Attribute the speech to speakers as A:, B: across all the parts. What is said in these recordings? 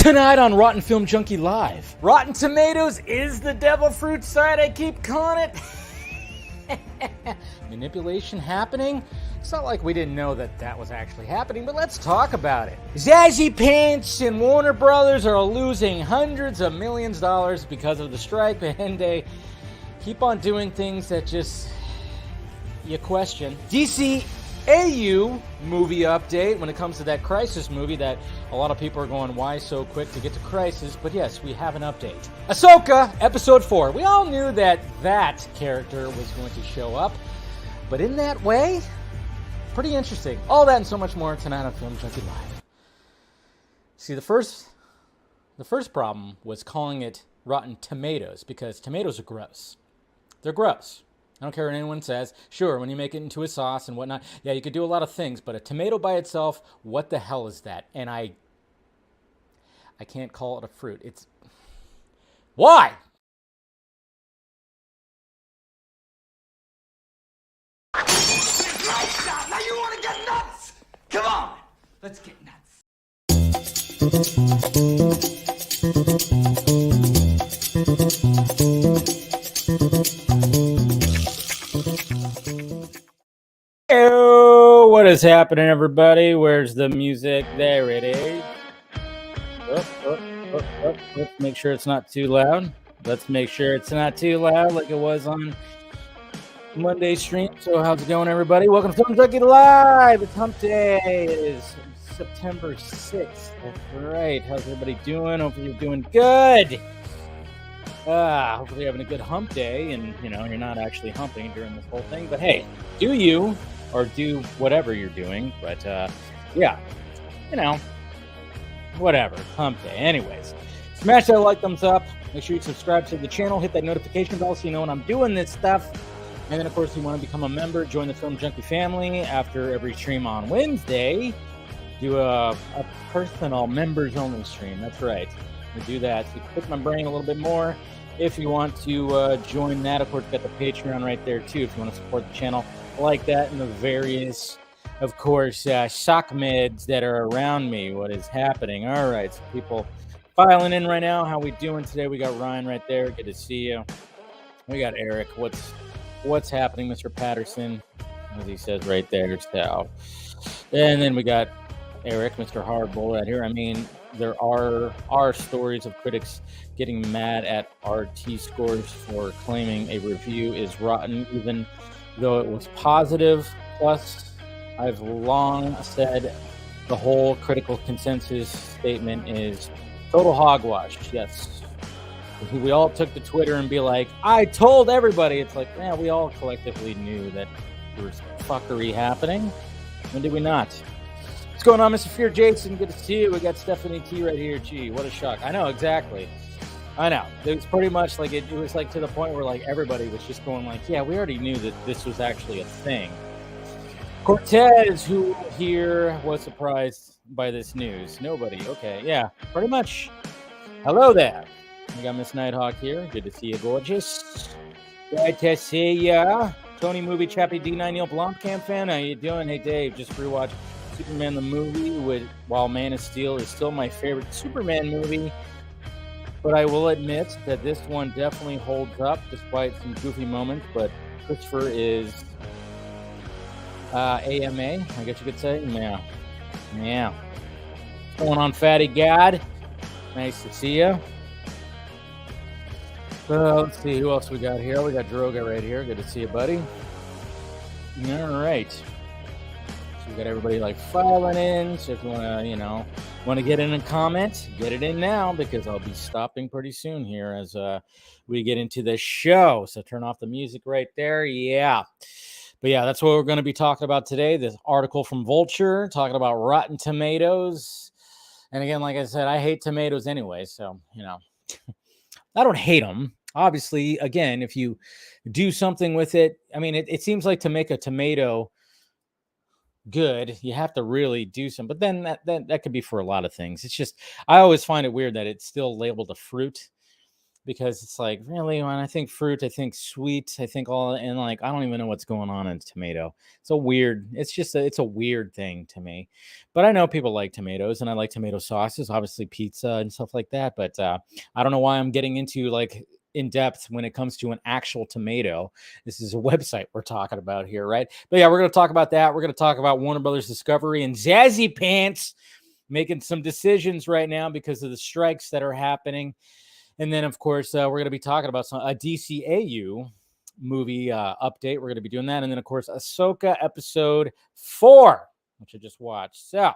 A: Tonight on Rotten Film Junkie Live, Rotten Tomatoes is the devil fruit side, I keep calling it. Manipulation happening? It's not like we didn't know that was actually happening, but let's talk about it. Zazie Pants and Warner Brothers are losing hundreds of millions of dollars because of the strike, and they keep on doing things that just you question. DCAU movie update when it comes to that Crisis movie that a lot of people are going, why so quick to get to Crisis? But yes, we have an update. Ahsoka, episode 4. We all knew that character was going to show up, but in that way, pretty interesting. All that and so much more tonight on Film Junkie Live. See, the first problem was calling it Rotten Tomatoes because tomatoes are gross. They're gross. I don't care what anyone says. Sure, when you make it into a sauce and whatnot, yeah, you could do a lot of things, but a tomato by itself, what the hell is that? And I can't call it a fruit. It's... Why?
B: Now you want to get nuts? Come on, let's get nuts.
A: Oh, what is happening, everybody? Where's the music? There it is. Let's make sure it's not too loud. Let's make sure it's not too loud like it was on Monday stream. So how's it going, everybody? Welcome to Film Junkie Live. It's Hump Day. It is September 6th. That's right. How's everybody doing? Hopefully you're doing good. Hopefully you're having a good hump day and, you're not actually humping during this whole thing. But hey, do you or do whatever you're doing. But, yeah, whatever. Hump day. Anyways, smash that like, thumbs up. Make sure you subscribe to the channel. Hit that notification bell so you know when I'm doing this stuff. And then, of course, if you want to become a member, join the Film Junkie family. After every stream on Wednesday, do a personal members-only stream. That's right. We do that. So you click my brain a little bit more. If you want to join that, of course, got the Patreon right there, too, if you want to support the channel like that and the various, of course, shock meds that are around me. What is happening? All right, so people filing in right now. How we doing today? We got Ryan right there. Good to see you. We got Eric. What's happening, Mr. Patterson? As he says right there. So, and then we got Eric, Mr. Hardball right here. I mean, there are stories of critics getting mad at RT scores for claiming a review is rotten, even though it was positive. Plus, I've long said the whole critical consensus statement is total hogwash. Yes. We all took to Twitter and be like, I told everybody. It's like, yeah, we all collectively knew that there was fuckery happening. When did we not? What's going on, Mr. Fear Jason? Good to see you. We got Stephanie T right here. Gee, what a shock. I know, exactly. I know. It was pretty much like it was like to the point where like everybody was just going like, yeah, we already knew that this was actually a thing. Cortez, who here was surprised by this news? Nobody. Okay, yeah, pretty much. Hello there. We got Miss Nighthawk here. Good to see you, gorgeous. Good to see ya. Tony Movie Chappie D9 Neil Blomkamp fan. How you doing? Hey, Dave. Just rewatched Superman the movie while Man of Steel is still my favorite Superman movie. But I will admit that this one definitely holds up despite some goofy moments. But Christopher is AMA, I guess you could say. Yeah. What's going on, Fatty God? Nice to see you. Let's see who else we got here. We got Droga right here. Good to see you, buddy. All right. So we got everybody like filing in. So if you want to get in a comment, get it in now because I'll be stopping pretty soon here as we get into the show. So turn off the music right there. Yeah. But yeah, that's what we're going to be talking about today. This article from Vulture talking about Rotten Tomatoes. And again, like I said, I hate tomatoes anyway. So, I don't hate them. Obviously, again, if you do something with it, I mean, it seems like to make a tomato good, you have to really do some. But then that could be for a lot of things. It's just, I always find it weird that it's still labeled a fruit. because it's like, really, when I think fruit, I think sweet, I think all, and like I don't even know what's going on in tomato. It's a weird thing to me. But I know people like tomatoes, and I like tomato sauces, obviously pizza and stuff like that. But I don't know why I'm getting into like in depth when it comes to an actual tomato. This is a website we're talking about here, right? But yeah, we're going to talk about that. We're going to talk about Warner Brothers Discovery and Zazzy Pants making some decisions right now because of the strikes that are happening. And then, of course, we're going to be talking about a DCAU movie update. We're going to be doing that. And then, of course, Ahsoka episode 4, which I just watched. So,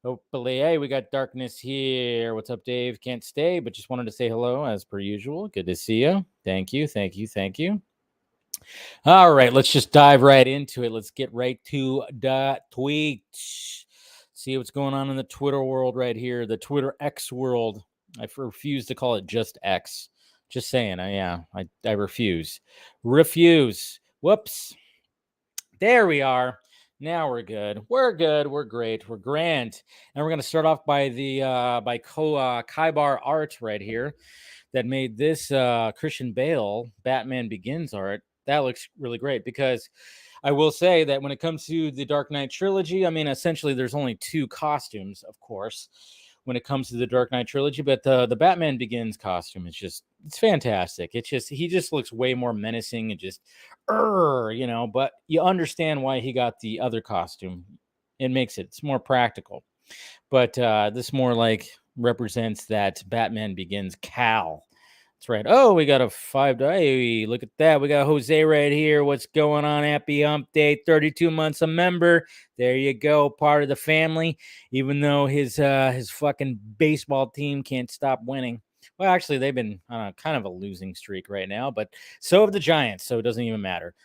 A: hopefully, hey, we got Darkness here. What's up, Dave? Can't stay, but just wanted to say hello as per usual. Good to see you. Thank you. Thank you. Thank you. All right, let's just dive right into it. Let's get right to the tweets. See what's going on in the Twitter world right here, the Twitter X world. I refuse to call it just X. Just saying. I refuse. Refuse. Whoops. There we are. Now we're good. We're good. We're great. We're grand. And we're going to start off by the Kaibar Art right here that made this Christian Bale Batman Begins art. That looks really great because I will say that when it comes to the Dark Knight trilogy, I mean, essentially there's only 2 costumes, of course, when it comes to the Dark Knight trilogy, but the Batman Begins costume is it's fantastic. He just looks way more menacing and just, but you understand why he got the other costume. It's more practical. But this more like represents that Batman Begins Cal. That's right. Oh, we got a 5. Hey, look at that. We got Jose right here. What's going on? Happy hump day. 32 months a member. There you go. Part of the family. Even though his fucking baseball team can't stop winning. Well, actually, they've been on kind of a losing streak right now, but so have the Giants, so it doesn't even matter.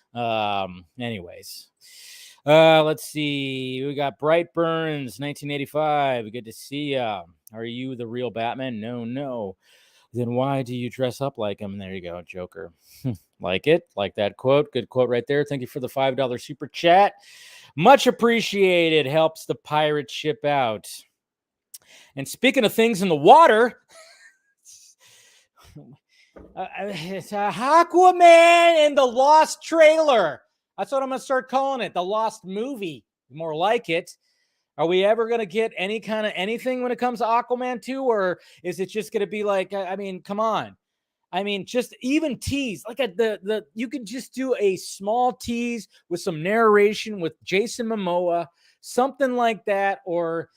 A: Anyways. Let's see. We got Bright Burns, 1985. Good to see ya. Are you the real Batman? No. Then why do you dress up like him? There you go, Joker. Like it? Like that quote? Good quote right there. Thank you for the $5 super chat. Much appreciated. Helps the pirate ship out. And speaking of things in the water, it's Aquaman and the Lost trailer. That's what I'm going to start calling it. The Lost movie. More like it. Are we ever going to get any kind of anything when it comes to Aquaman 2? Or is it just going to be like, I mean, come on. I mean, just even tease. Like you could just do a small tease with some narration with Jason Momoa, something like that. Or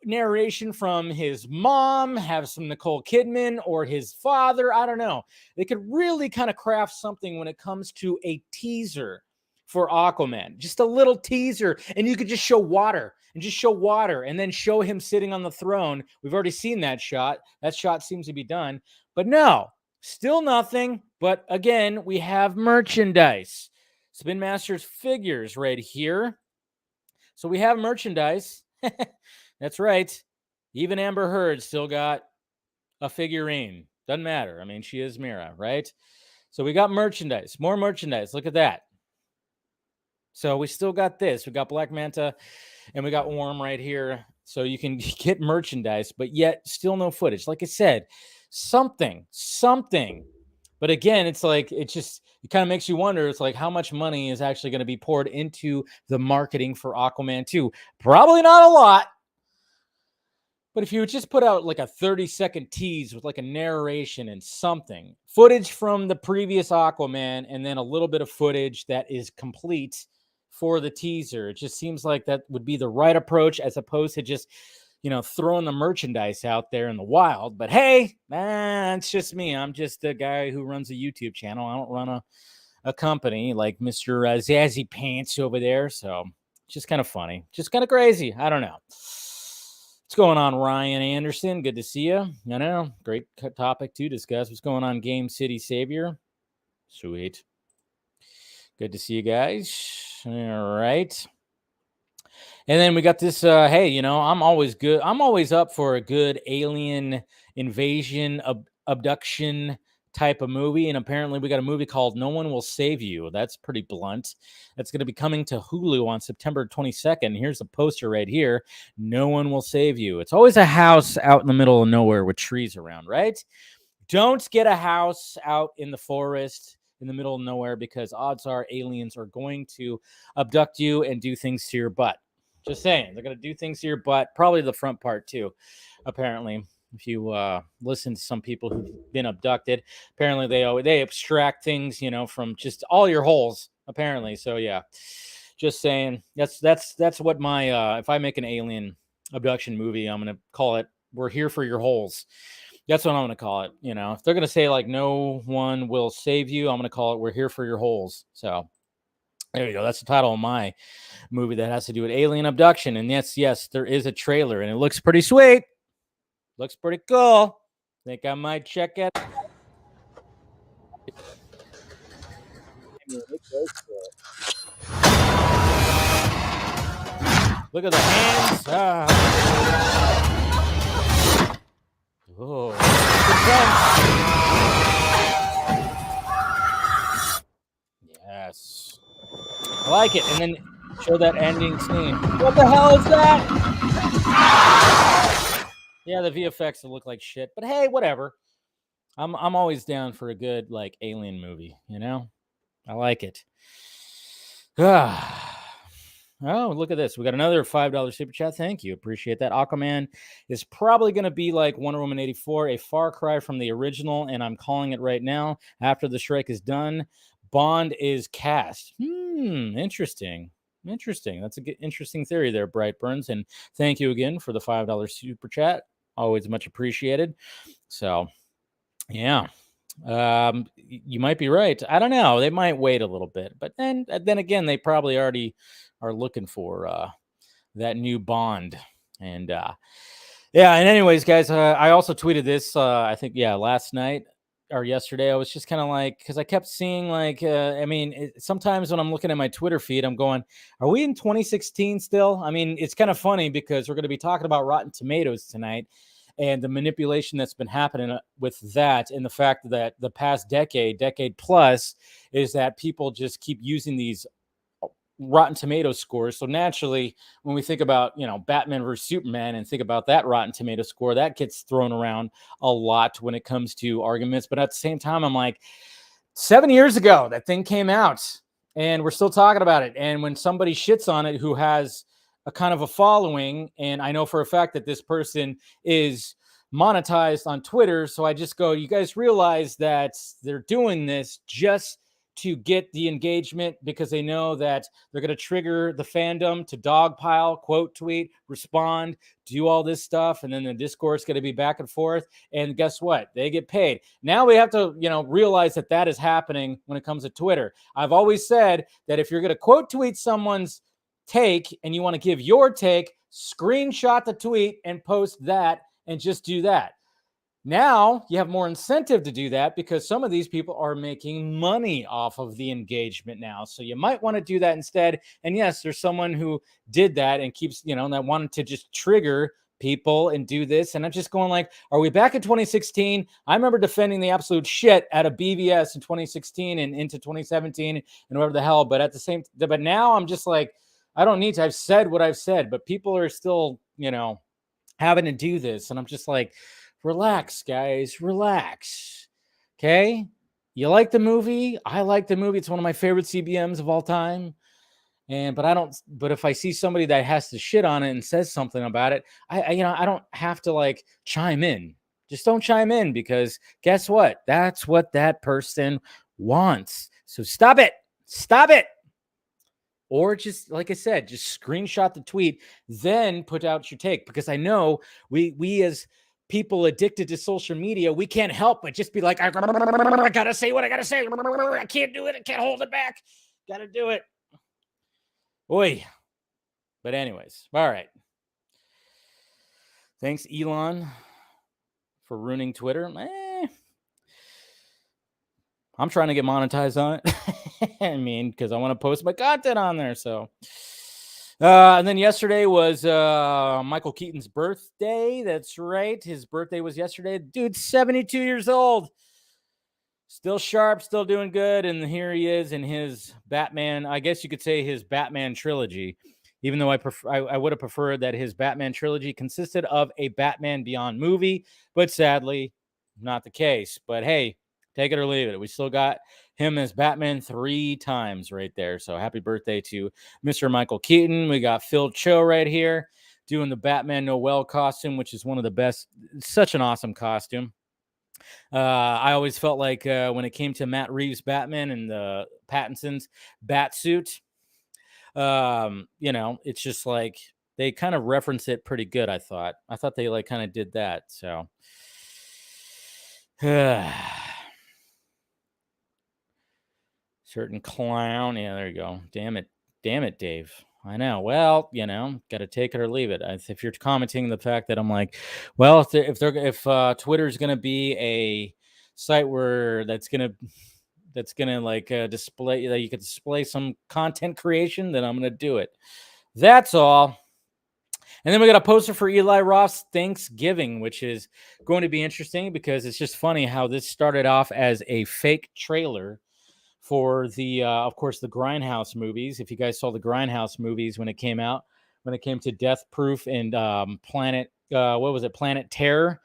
A: narration from his mom, have some Nicole Kidman or his father. I don't know. They could really kind of craft something when it comes to a teaser for Aquaman, just a little teaser, and you could just show water and then show him sitting on the throne. We've already seen that shot. That shot seems to be done, but no, still nothing. But again, we have merchandise. Spin Masters figures right here. So we have merchandise. That's right. Even Amber Heard still got a figurine. Doesn't matter. I mean, she is Mira, right? So we got merchandise, more merchandise. Look at that. So we still got this. We got Black Manta and we got Orm right here. So you can get merchandise, but yet still no footage. Like I said, something. But again, it's like, it kind of makes you wonder. It's like, how much money is actually going to be poured into the marketing for Aquaman 2? Probably not a lot. But if you would just put out like a 30-second tease with like a narration and something, footage from the previous Aquaman, and then a little bit of footage that is complete for the teaser, it just seems like that would be the right approach as opposed to just, throwing the merchandise out there in the wild. But hey, it's just me. I'm just a guy who runs a YouTube channel. I don't run a company like Mr. Zazzy Pants over there. So it's just kind of funny, just kind of crazy. I don't know. What's going on, Ryan Anderson? Good to see you. I know. Great topic to discuss. What's going on, Game City Savior? Sweet. Good to see you guys. All right. And then we got this, hey, I'm always good. I'm always up for a good alien invasion, abduction type of movie. And apparently we got a movie called No One Will Save You. That's pretty blunt. That's going to be coming to Hulu on September 22nd. Here's a poster right here. No One Will Save You. It's always a house out in the middle of nowhere with trees around, right? don't get a house out in the forest in the middle of nowhere, because odds are aliens are going to abduct you and do things to your butt. Just saying, they're going to do things to your butt, probably the front part too, apparently. If you listen to some people who've been abducted, apparently they abstract things, from just all your holes, apparently. So yeah, just saying, that's what my if I make an alien abduction movie, I'm gonna call it "We're Here for Your Holes." That's what I'm gonna call it. If they're gonna say like "No one will save you," I'm gonna call it "We're Here for Your Holes." So there you go. That's the title of my movie that has to do with alien abduction. And yes, there is a trailer, and it looks pretty sweet. Looks pretty cool. Think I might check it. Look at the hands. Oh, yes, I like it. And then show that ending scene. What the hell is that? Yeah, the VFX will look like shit, but hey, whatever. I'm always down for a good like alien movie. I like it. Oh, look at this. We got another $5 super chat. Thank you. Appreciate that. Aquaman is probably going to be like Wonder Woman 84, a far cry from the original, and I'm calling it right now. After the strike is done, Bond is cast. Interesting. That's a good, interesting theory there, Brightburns. And thank you again for the $5 super chat. Always much appreciated. So, yeah. You might be right. I don't know. They might wait a little bit, but then again, they probably already are looking for that new Bond. And yeah. And anyways, guys, I also tweeted this. I think last night or yesterday. I was just kind of like, because I kept seeing like, sometimes when I'm looking at my Twitter feed, I'm going, are we in 2016 still? I mean, it's kind of funny because we're going to be talking about Rotten Tomatoes tonight, and the manipulation that's been happening with that, and the fact that the past decade plus, is that people just keep using these Rotten Tomatoes scores. So naturally, when we think about, Batman versus Superman and think about that Rotten Tomato score, that gets thrown around a lot when it comes to arguments. But at the same time, I'm like, 7 years ago, that thing came out and we're still talking about it. And when somebody shits on it who has a kind of a following, and I know for a fact that this person is monetized on Twitter, so I just go, you guys realize that they're doing this just to get the engagement, because they know that they're going to trigger the fandom to dogpile, quote tweet, respond, do all this stuff, and then the discourse going to be back and forth. And guess what? They get paid. Now we have to, realize that is happening when it comes to Twitter. I've always said that if you're going to quote tweet someone's take and you want to give your take, screenshot the tweet and post that, and just do that. Now you have more incentive to do that, because some of these people are making money off of the engagement now. So you might want to do that instead. And yes, there's someone who did that and keeps, that wanted to just trigger people and do this. And I'm just going like, are we back in 2016? I remember defending the absolute shit out of BVS in 2016 and into 2017 and whatever the hell. But now I'm just like, I don't need to. I've said what I've said, but people are still, having to do this. And I'm just like, relax, guys, relax. Okay. You like the movie? I like the movie. It's one of my favorite CBMs of all time. But if I see somebody that has to shit on it and says something about it, I don't have to like chime in. Just don't chime in, because guess what? That's what that person wants. So stop it. Or just, like I said, just screenshot the tweet, then put out your take, because I know we as people addicted to social media, we can't help but just be like, I gotta say what I gotta say. I can't do it. I can't hold it back. Gotta do it. Oy. But anyways, all right. Thanks, Elon, for ruining Twitter. I'm trying to get monetized on it. Because I want to post my content on there. So, and then yesterday was Michael Keaton's birthday. That's right. His birthday was yesterday. Dude's 72 years old. Still sharp, still doing good. And here he is in his Batman, I guess you could say his Batman trilogy, even though I would have preferred that his Batman trilogy consisted of a Batman Beyond movie. But sadly, not the case. But hey, take it or leave it. We still got him as Batman 3 times right there. So happy birthday to Mr. Michael Keaton. We got Phil Cho right here doing the Batman Noel costume, which is one of the best. Such an awesome costume. I always felt like when it came to Matt Reeves' Batman and the Pattinson's bat suit, it's just like they kind of reference it pretty good. I thought they like kind of did that. So certain clown. Yeah, there you go. Damn it, Dave. I know. Well, got to take it or leave it. If you're commenting the fact that I'm like, well, if Twitter's gonna be a site where that's gonna like display that you could display some content creation, then I'm gonna do it. That's all. And then we got a poster for Eli Roth's Thanksgiving, which is going to be interesting because it's just funny how this started off as a fake trailer for the, of course, the Grindhouse movies. If you guys saw the Grindhouse movies when it came out, when it came to Death Proof and Planet Terror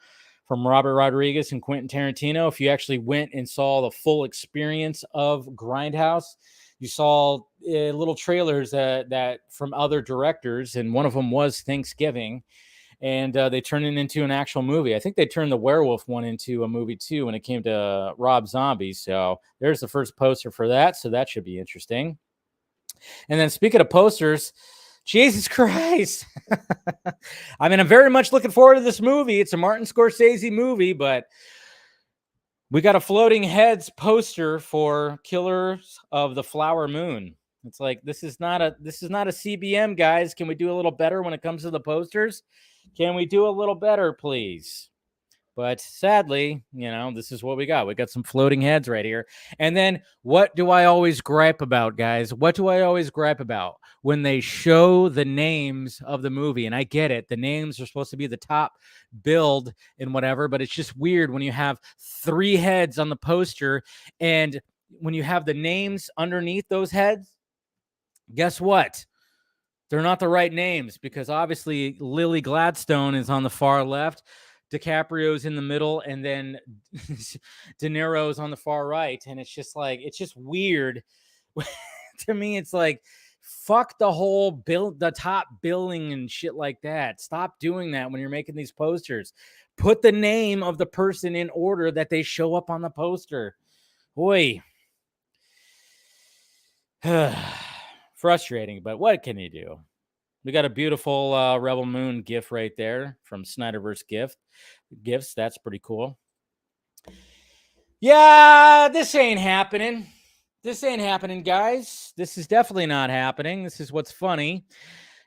A: from Robert Rodriguez and Quentin Tarantino. If you actually went and saw the full experience of Grindhouse, you saw little trailers that from other directors, and one of them was Thanksgiving. And they turned it into an actual movie. I think they turned the werewolf one into a movie too when it came to Rob Zombie. So there's the first poster for that. So that should be interesting. And then speaking of posters, Jesus Christ. I mean, I'm very much looking forward to this movie. It's a Martin Scorsese movie, but we got a floating heads poster for Killers of the Flower Moon. It's like, this is not a CBM, guys. Can we do a little better when it comes to the posters? Can we do a little better, please? But sadly, this is what we got. We got some floating heads right here. And then what do I always gripe about, guys? What do I always gripe about? When they show the names of the movie, and I get it. The names are supposed to be the top build and whatever, but it's just weird when you have 3 heads on the poster and when you have the names underneath those heads, guess what? They're not the right names because obviously Lily Gladstone is on the far left, DiCaprio's in the middle, and then De Niro's on the far right. And it's just like, it's just weird. To me, it's like, fuck the whole the top billing and shit like that. Stop doing that when you're making these posters. Put the name of the person in order that they show up on the poster. Boy. Frustrating, but what can you do? We got a beautiful Rebel Moon GIF right there from Snyderverse Gifts. That's pretty cool. Yeah, this ain't happening. This ain't happening, guys. This is definitely not happening. This is what's funny.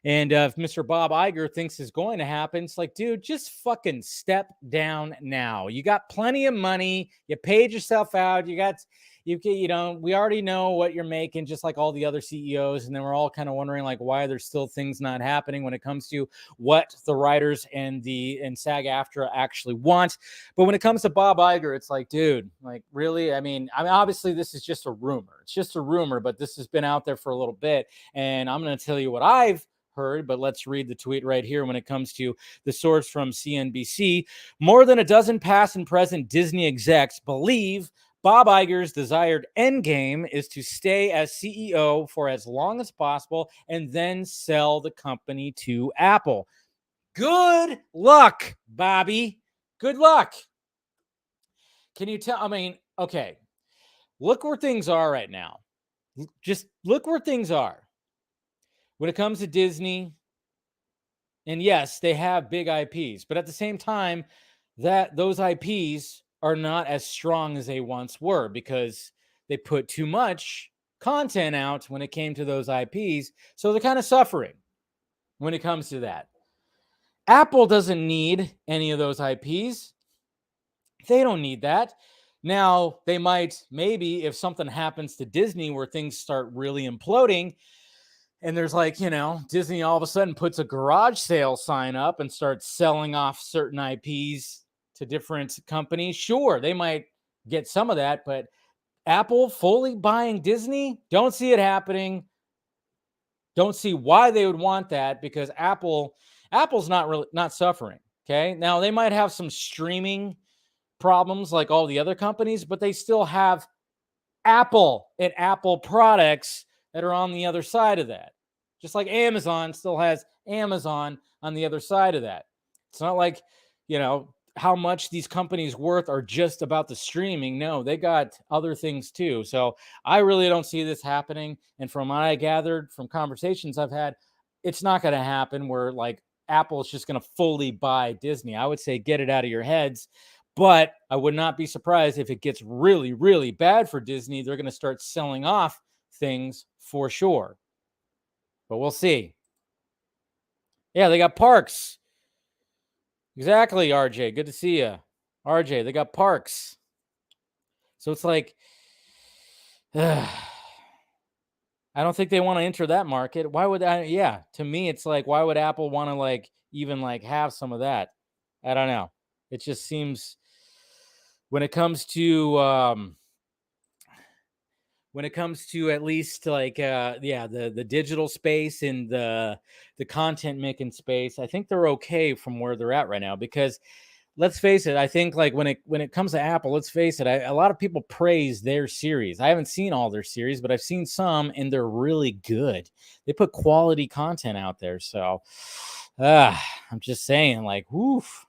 A: And if Mr. Bob Iger thinks it's going to happen, it's like, dude, just fucking step down now. You got plenty of money. You paid yourself out. We already know what you're making, just like all the other CEOs. And then we're all kind of wondering, like, why there's still things not happening when it comes to what the writers and SAG-AFTRA actually want. But when it comes to Bob Iger, it's like, dude, like, really? I mean, obviously this is just a rumor. It's just a rumor, but this has been out there for a little bit. And I'm going to tell you what I've heard, but let's read the tweet right here when it comes to the source from CNBC. More than a dozen past and present Disney execs believe Bob Iger's desired endgame is to stay as CEO for as long as possible and then sell the company to Apple. Good luck, Bobby. Good luck. Can you tell? I mean, okay, look where things are right now. Just look where things are. When it comes to Disney, and yes, they have big IPs, but at the same time, that those IPs are not as strong as they once were because they put too much content out when it came to those IPs. So they're kind of suffering when it comes to that. Apple doesn't need any of those IPs. They don't need that. Now, they might, maybe if something happens to Disney where things start really imploding, and there's like, Disney all of a sudden puts a garage sale sign up and starts selling off certain IPs to different companies. Sure, they might get some of that, but Apple fully buying Disney, don't see it happening. Don't see why they would want that because Apple's not suffering. Okay. Now they might have some streaming problems like all the other companies, but they still have Apple and Apple products that are on the other side of that. Just like Amazon still has Amazon on the other side of that. It's not like, how much these companies worth are just about the streaming. No, they got other things too. So I really don't see this happening. And from what I gathered from conversations I've had, it's not going to happen where like Apple is just going to fully buy Disney. I would say get it out of your heads. But I would not be surprised if it gets really, really bad for Disney. They're going to start selling off things for sure. But we'll see. Yeah, they got parks. Exactly, RJ. Good to see you. RJ, they got parks. So it's like, I don't think they want to enter that market. Why would I? Yeah, to me, it's like, why would Apple want to like even like have some of that? I don't know. It just seems when it comes to at least like the digital space and the content making space, I think they're okay from where they're at right now. Because let's face it, I think like when it comes to Apple, let's face it, a lot of people praise their series. I haven't seen all their series, but I've seen some and they're really good. They put quality content out there. So I'm just saying, like, woof.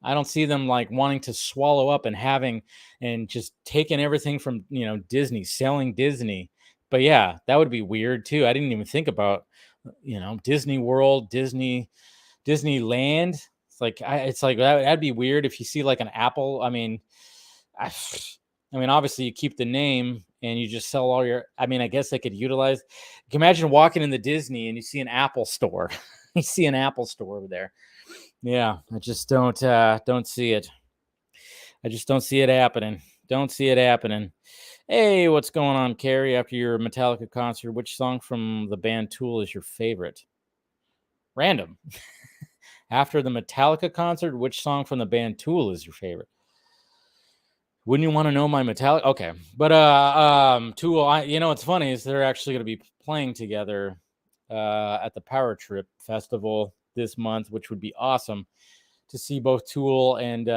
A: I don't see them like wanting to swallow up and having and just taking everything from, Disney, selling Disney. But yeah, that would be weird too. I didn't even think about, Disney World, Disneyland. It's like that'd be weird if you see like an Apple. I mean, obviously you keep the name and you just sell all your. I mean, I guess they could utilize. You can imagine walking in the Disney and you see an Apple store. You see an Apple store over there. Yeah, I just don't see it. I just don't see it happening. Don't see it happening. Hey, what's going on, Carrie? After your Metallica concert, which song from the band Tool is your favorite? Random. After the Metallica concert, which song from the band Tool is your favorite? Wouldn't you want to know my Metallica? Okay, but Tool. What's funny is they're actually going to be playing together at the Power Trip Festival this month, which would be awesome to see both Tool and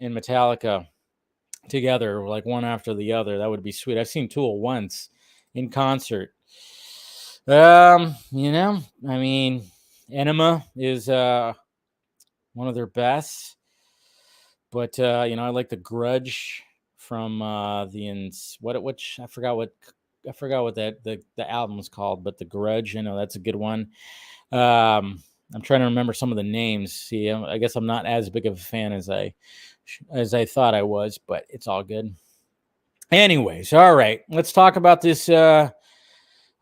A: Metallica together, like one after the other. That would be sweet. I've seen Tool once in concert. I mean, Enema is one of their best, but I like the Grudge from which I forgot what the album was called, but the Grudge, that's a good one. I'm trying to remember some of the names. See, I guess I'm not as big of a fan as I thought I was, but it's all good. Anyways, all right, let's talk about this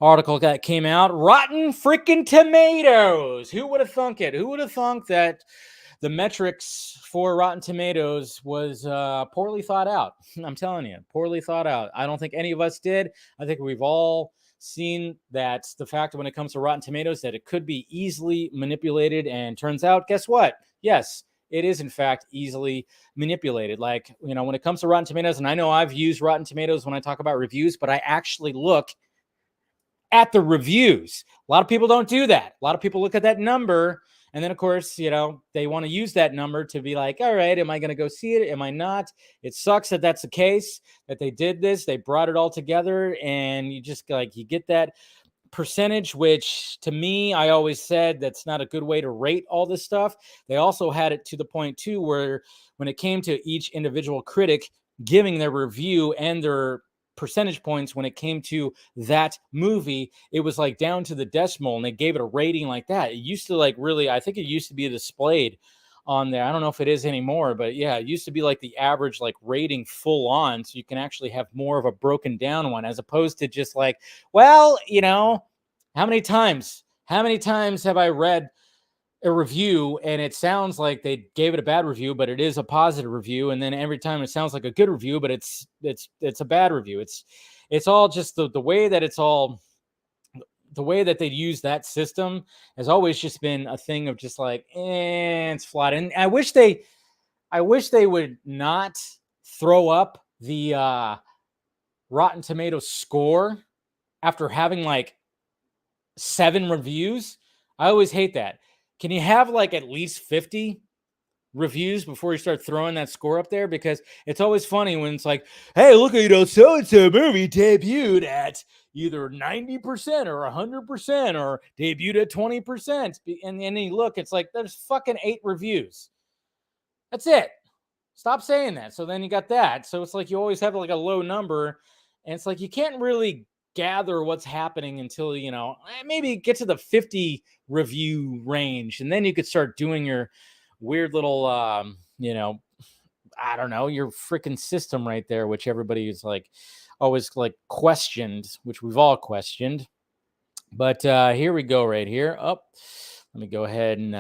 A: article that came out. Rotten freaking Tomatoes. Who would have thunk it? Who would have thunk that the metrics for Rotten Tomatoes was poorly thought out? I'm telling you, poorly thought out. I don't think any of us did. I think we've all seen that the fact when it comes to Rotten Tomatoes that it could be easily manipulated, and turns out, guess what? Yes, it is in fact easily manipulated. Like, when it comes to Rotten Tomatoes, and I know I've used Rotten Tomatoes when I talk about reviews, but I actually look at the reviews. A lot of people don't do that. A lot of people look at that number, and then of course, they want to use that number to be like, all right, am I going to go see it? Am I not? It sucks that that's the case, that they did this. They brought it all together, and you just you get that percentage, which to me, I always said that's not a good way to rate all this stuff. They also had it to the point too, where when it came to each individual critic giving their review and their percentage points when it came to that movie, it was like down to the decimal, and they gave it a rating like that. It used to I think it used to be displayed on there. I don't know if it is anymore, but yeah, it used to be like the average rating full on, so you can actually have more of a broken down one, as opposed to just how many times have I read a review and it sounds like they gave it a bad review, but it is a positive review, and then every time it sounds like a good review, but it's a bad review. It's all just the way that the way that they use that system has always just been a thing of just it's flawed. And I wish they would not throw up the Rotten Tomatoes score after having 7 reviews. I always hate that. Can you have at least 50? reviews before you start throwing that score up there, because it's always funny when it's like, hey, look at, so-and-so movie debuted at either 90% or 100% or debuted at 20%. And then you look, it's like, there's fucking 8 reviews. That's it. Stop saying that. So then you got that. So it's like you always have like a low number, and it's like you can't really gather what's happening until, maybe get to the 50 review range, and then you could start doing your weird little, I don't know, your freaking system right there, which everybody is like always like questioned, which we've all questioned. But here we go right here. Let me go ahead and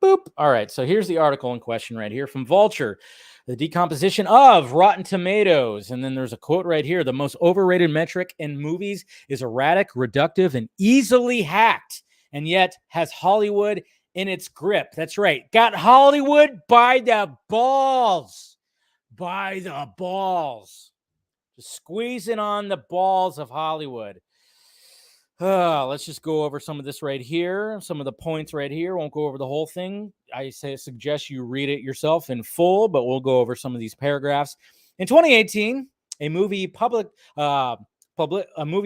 A: boop. All right, so here's the article in question right here from Vulture. The decomposition of Rotten Tomatoes. And then there's a quote right here. The most overrated metric in movies is erratic, reductive, and easily hacked, and yet has Hollywood in its grip. That's right. Got Hollywood by the balls. By the balls. Just squeezing on the balls of Hollywood. Let's just go over some of this right here. Some of the points right here. Won't go over the whole thing. I suggest you read it yourself in full, but we'll go over some of these paragraphs. In 2018, a movie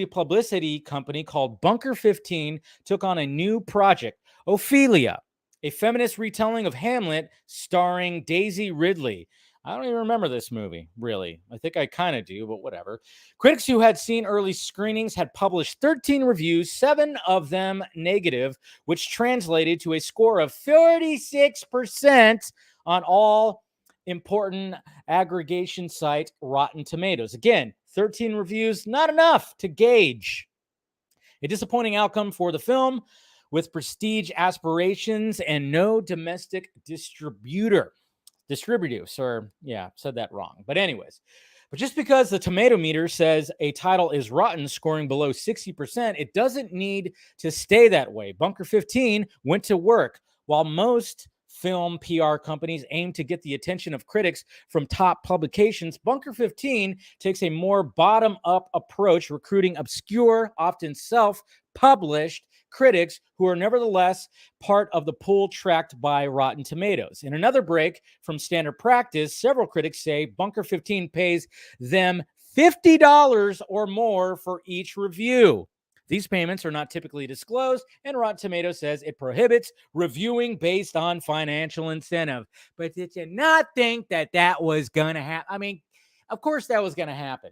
A: publicity company called Bunker 15 took on a new project, Ophelia, a feminist retelling of Hamlet starring Daisy Ridley. I don't even remember this movie, really. I think I kind of do, but whatever. Critics who had seen early screenings had published 13 reviews, 7 of them negative, which translated to a score of 36% on all important aggregation site Rotten Tomatoes. Again, 13 reviews, not enough to gauge. A disappointing outcome for the film, with prestige aspirations and no domestic distributors, or said that wrong. But anyways, just because the tomato meter says a title is rotten, scoring below 60%, it doesn't need to stay that way. Bunker 15 went to work. While most film PR companies aim to get the attention of critics from top publications, Bunker 15 takes a more bottom-up approach, recruiting obscure, often self-published critics who are nevertheless part of the pool tracked by Rotten Tomatoes. In another break from standard practice, several critics say Bunker 15 pays them $50 or more for each review. These payments are not typically disclosed, and Rotten Tomatoes says it prohibits reviewing based on financial incentive. But did you not think that was going to happen? I mean, of course that was going to happen.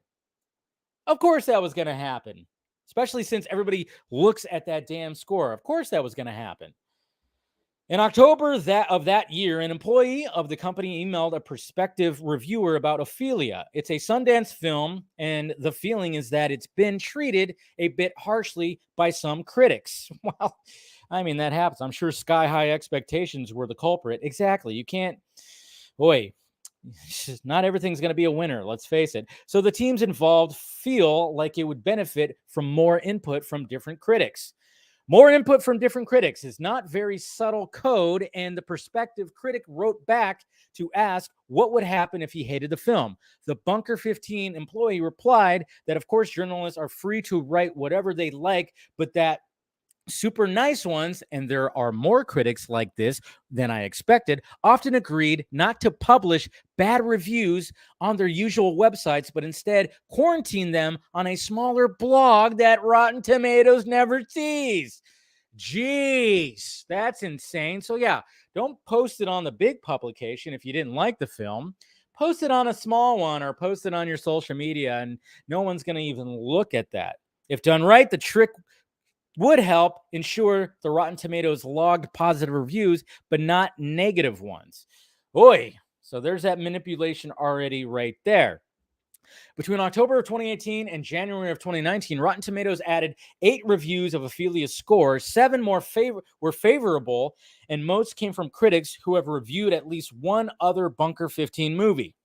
A: Of course that was going to happen. Especially since everybody looks at that damn score. Of course that was going to happen. In October of that year, an employee of the company emailed a prospective reviewer about Ophelia. It's a Sundance film, and the feeling is that it's been treated a bit harshly by some critics. Well, I mean, that happens. I'm sure sky-high expectations were the culprit. Exactly. You can't... Boy... Not everything's going to be a winner, let's face it. So the teams involved feel like it would benefit from more input from different critics. More input from different critics is not very subtle code, and the prospective critic wrote back to ask what would happen if he hated the film. The Bunker 15 employee replied that, of course, journalists are free to write whatever they like, but that super nice ones, and there are more critics like this than I expected, often agreed not to publish bad reviews on their usual websites, but instead quarantine them on a smaller blog that Rotten Tomatoes never sees. Jeez, that's insane. So yeah, don't post it on the big publication if you didn't like the film. Post it on a small one, or post it on your social media, and no one's going to even look at that. If done right, the trick would help ensure the Rotten Tomatoes logged positive reviews, but not negative ones. Oy. So there's that manipulation already right there. Between October of 2018 and January of 2019, Rotten Tomatoes added 8 reviews of Ophelia's score. 7 more were favorable, and most came from critics who have reviewed at least one other Bunker 15 movie.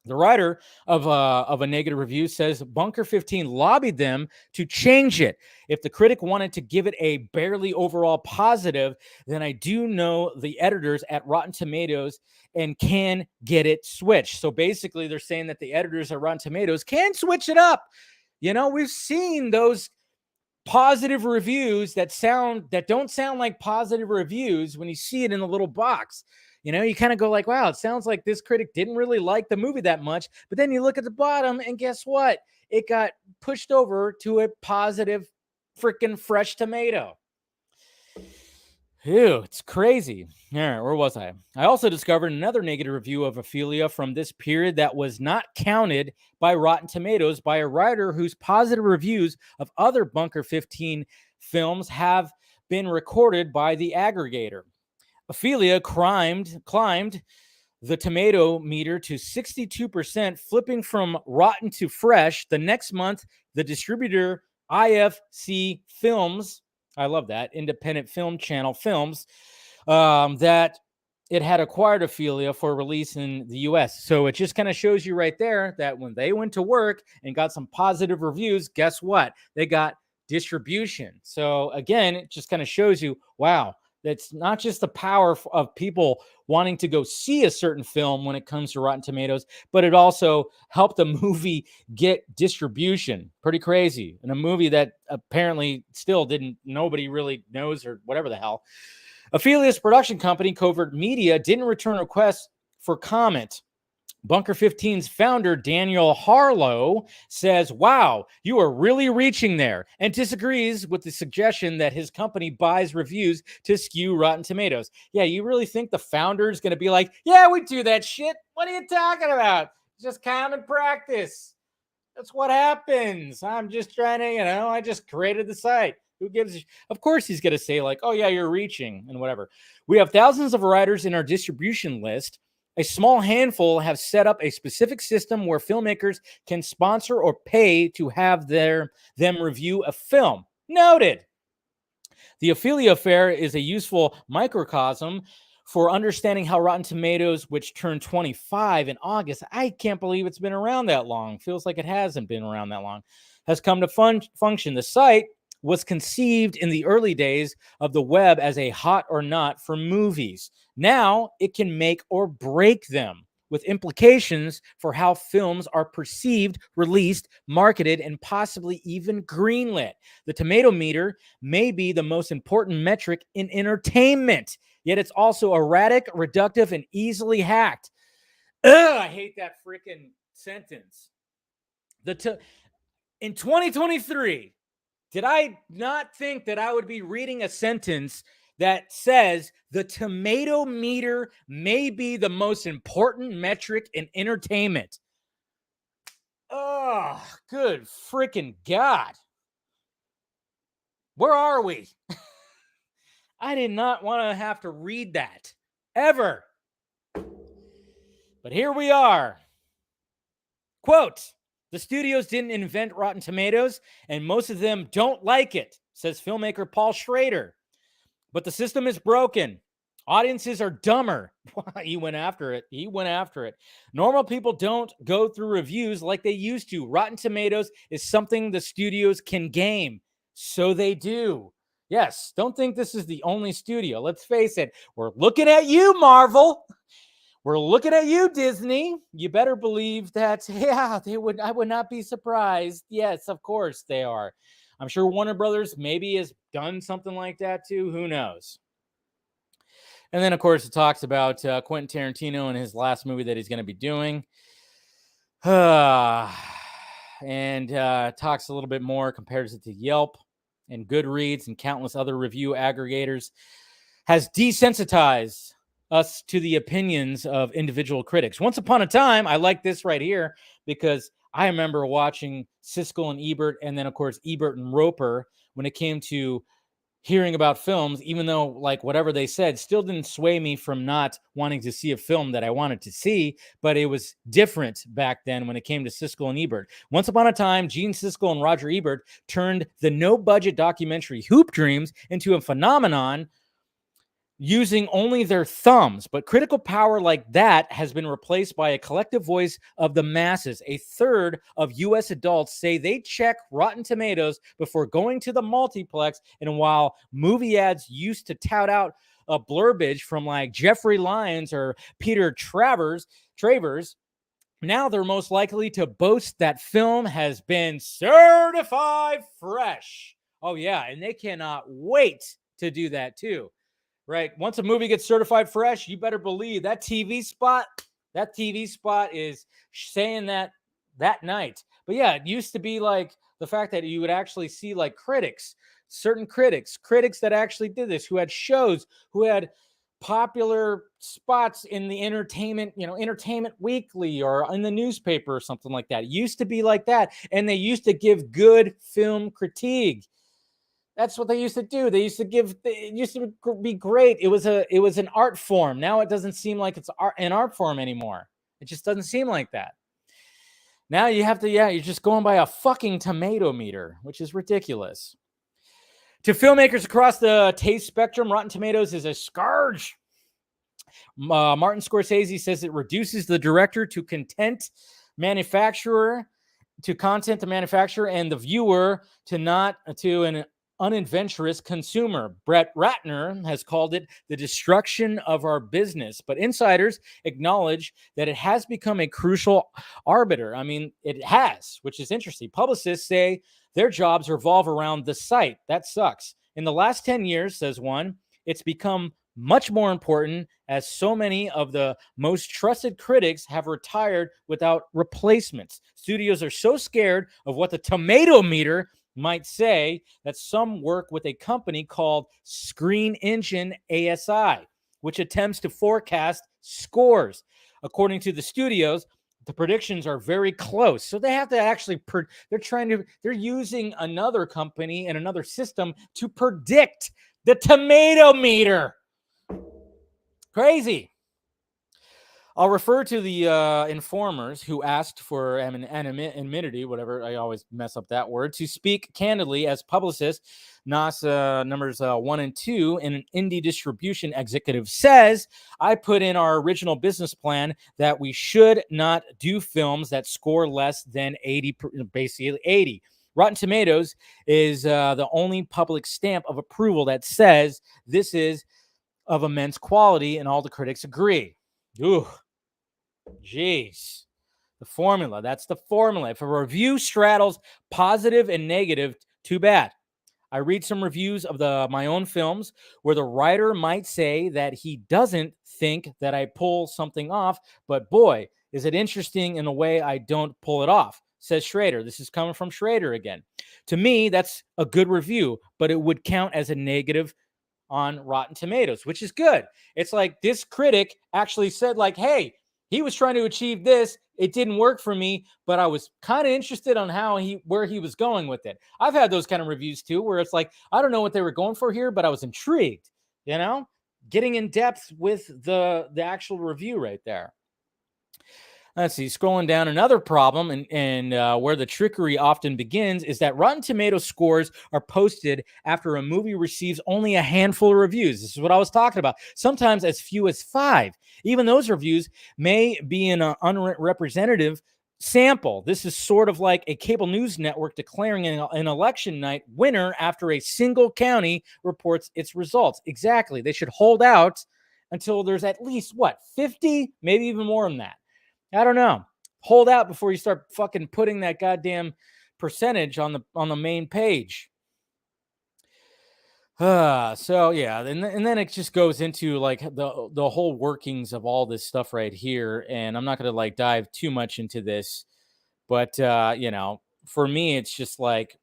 A: The writer of a negative review says Bunker 15 lobbied them to change it. If the critic wanted to give it a barely overall positive, then I do know the editors at Rotten Tomatoes and can get it switched. So basically, they're saying that the editors at Rotten Tomatoes can switch it up. You know, we've seen those positive reviews that don't sound like positive reviews when you see it in the little box. You know, you kind of go like, wow, it sounds like this critic didn't really like the movie that much. But then you look at the bottom and guess what? It got pushed over to a positive freaking fresh tomato. Ew, it's crazy. All right, where was I? I also discovered another negative review of Ophelia from this period that was not counted by Rotten Tomatoes by a writer whose positive reviews of other Bunker 15 films have been recorded by the aggregator. Ophelia climbed the tomato meter to 62%, flipping from rotten to fresh. The next month, the distributor IFC Films, I love that, Independent Film Channel Films, that it had acquired Ophelia for release in the U.S. So it just kind of shows you right there that when they went to work and got some positive reviews, guess what? They got distribution. So again, it just kind of shows you, wow, that's not just the power of people wanting to go see a certain film when it comes to Rotten Tomatoes, but it also helped the movie get distribution. Pretty crazy. And a movie that apparently still nobody really knows or whatever the hell. Ophelia's production company, Covert Media, didn't return requests for comment. Bunker 15's founder, Daniel Harlow, says, wow, you are really reaching there, and disagrees with the suggestion that his company buys reviews to skew Rotten Tomatoes. Yeah, you really think the founder is going to be like, yeah, we do that shit? What are you talking about? It's just common practice. That's what happens. I'm just trying to, I just created the site. Who gives a Of course he's going to say like, oh, yeah, you're reaching and whatever. We have thousands of writers in our distribution list. A small handful have set up a specific system where filmmakers can sponsor or pay to have them review a film. Noted. The Ophelia affair is a useful microcosm for understanding how Rotten Tomatoes, which turned 25 in August, I can't believe it's been around that long. Feels like it hasn't been around that long, has come to function. The site was conceived in the early days of the web as a hot or not for movies. Now it can make or break them, with implications for how films are perceived, released, marketed, and possibly even greenlit. The tomato meter may be the most important metric in entertainment, yet it's also erratic, reductive, and easily hacked. Ugh, I hate that freaking sentence. In 2023, did I not think that I would be reading a sentence that says the tomato meter may be the most important metric in entertainment? Oh, good freaking God. Where are we? I did not want to have to read that ever. But here we are. Quote, the studios didn't invent Rotten Tomatoes, and most of them don't like it, says filmmaker Paul Schrader. But the system is broken. Audiences are dumber. He went after it. Normal people don't go through reviews like they used to. Rotten Tomatoes is something the studios can game. So they do. Yes, don't think this is the only studio. Let's face it. We're looking at you, Marvel. We're looking at you, Disney. You better believe that, yeah, I would not be surprised. Yes, of course they are. I'm sure Warner Brothers maybe has done something like that too. Who knows? And then, of course, it talks about Quentin Tarantino and his last movie that he's going to be doing. And talks a little bit more, compares it to Yelp and Goodreads and countless other review aggregators. Has desensitized us to the opinions of individual critics. Once upon a time, I like this right here because I remember watching Siskel and Ebert, and then, of course, Ebert and Roper, when it came to hearing about films, even though, like, whatever they said still didn't sway me from not wanting to see a film that I wanted to see, but it was different back then when it came to Siskel and Ebert. Once upon a time, Gene Siskel and Roger Ebert turned the no-budget documentary Hoop Dreams into a phenomenon using only their thumbs, but critical power like that has been replaced by a collective voice of the masses. A third of U.S. adults say they check Rotten Tomatoes before going to the multiplex, and while movie ads used to tout out a blurbage from like Jeffrey Lyons or Peter Travers, now they're most likely to boast that film has been certified fresh. Oh, yeah. And they cannot wait to do that too. Right. Once a movie gets certified fresh, you better believe that TV spot is saying that night. But yeah, it used to be like the fact that you would actually see like certain critics that actually did this, who had shows, who had popular spots in the Entertainment Weekly or in the newspaper or something like that. It used to be like that. And they used to give good film critique. That's what they used to do. It used to be great. It was an art form. Now it doesn't seem like it's an art form anymore. It just doesn't seem like that. Now you have to, you're just going by a fucking tomato meter, which is ridiculous. To filmmakers across the taste spectrum, Rotten Tomatoes is a scourge. Martin Scorsese says it reduces the director to content the manufacturer and the viewer to an unadventurous consumer. Brett Ratner has called it the destruction of our business, but insiders acknowledge that it has become a crucial arbiter. I mean, it has, which is interesting. Publicists say their jobs revolve around the site. That sucks. In the last 10 years, says one, it's become much more important as so many of the most trusted critics have retired without replacements. Studios are so scared of what the tomato meter might say that some work with a company called Screen Engine ASI, which attempts to forecast scores. According to the studios, the predictions are very close. So they have to actually, they're using another company and another system to predict the tomato meter. Crazy. I'll refer to the informers who asked for anonymity, whatever, I always mess up that word, to speak candidly as publicist. NASA numbers 1 and 2 in an indie distribution executive says, I put in our original business plan that we should not do films that score less than 80, basically 80. Rotten Tomatoes is the only public stamp of approval that says this is of immense quality, and all the critics agree. Ooh. Jeez. The formula. That's the formula. If a review straddles positive and negative, too bad. I read some reviews of my own films where the writer might say that he doesn't think that I pull something off, but boy, is it interesting in the way I don't pull it off, says Schrader. This is coming from Schrader again. To me, that's a good review, but it would count as a negative on Rotten Tomatoes, which is good. It's like this critic actually said, like, hey, he was trying to achieve this. It didn't work for me, but I was kind of interested on where he was going with it. I've had those kind of reviews too, where it's like, I don't know what they were going for here, but I was intrigued, getting in depth with the actual review right there. Let's see, scrolling down, another problem and where the trickery often begins is that Rotten Tomatoes scores are posted after a movie receives only a handful of reviews. This is what I was talking about. Sometimes as few as 5. Even those reviews may be an unrepresentative sample. This is sort of like a cable news network declaring an election night winner after a single county reports its results. Exactly. They should hold out until there's at least, 50? Maybe even more than that. I don't know. Hold out before you start fucking putting that goddamn percentage on the main page. So yeah, and then it just goes into like the whole workings of all this stuff right here, and I'm not gonna dive too much into this, but for me, it's just like,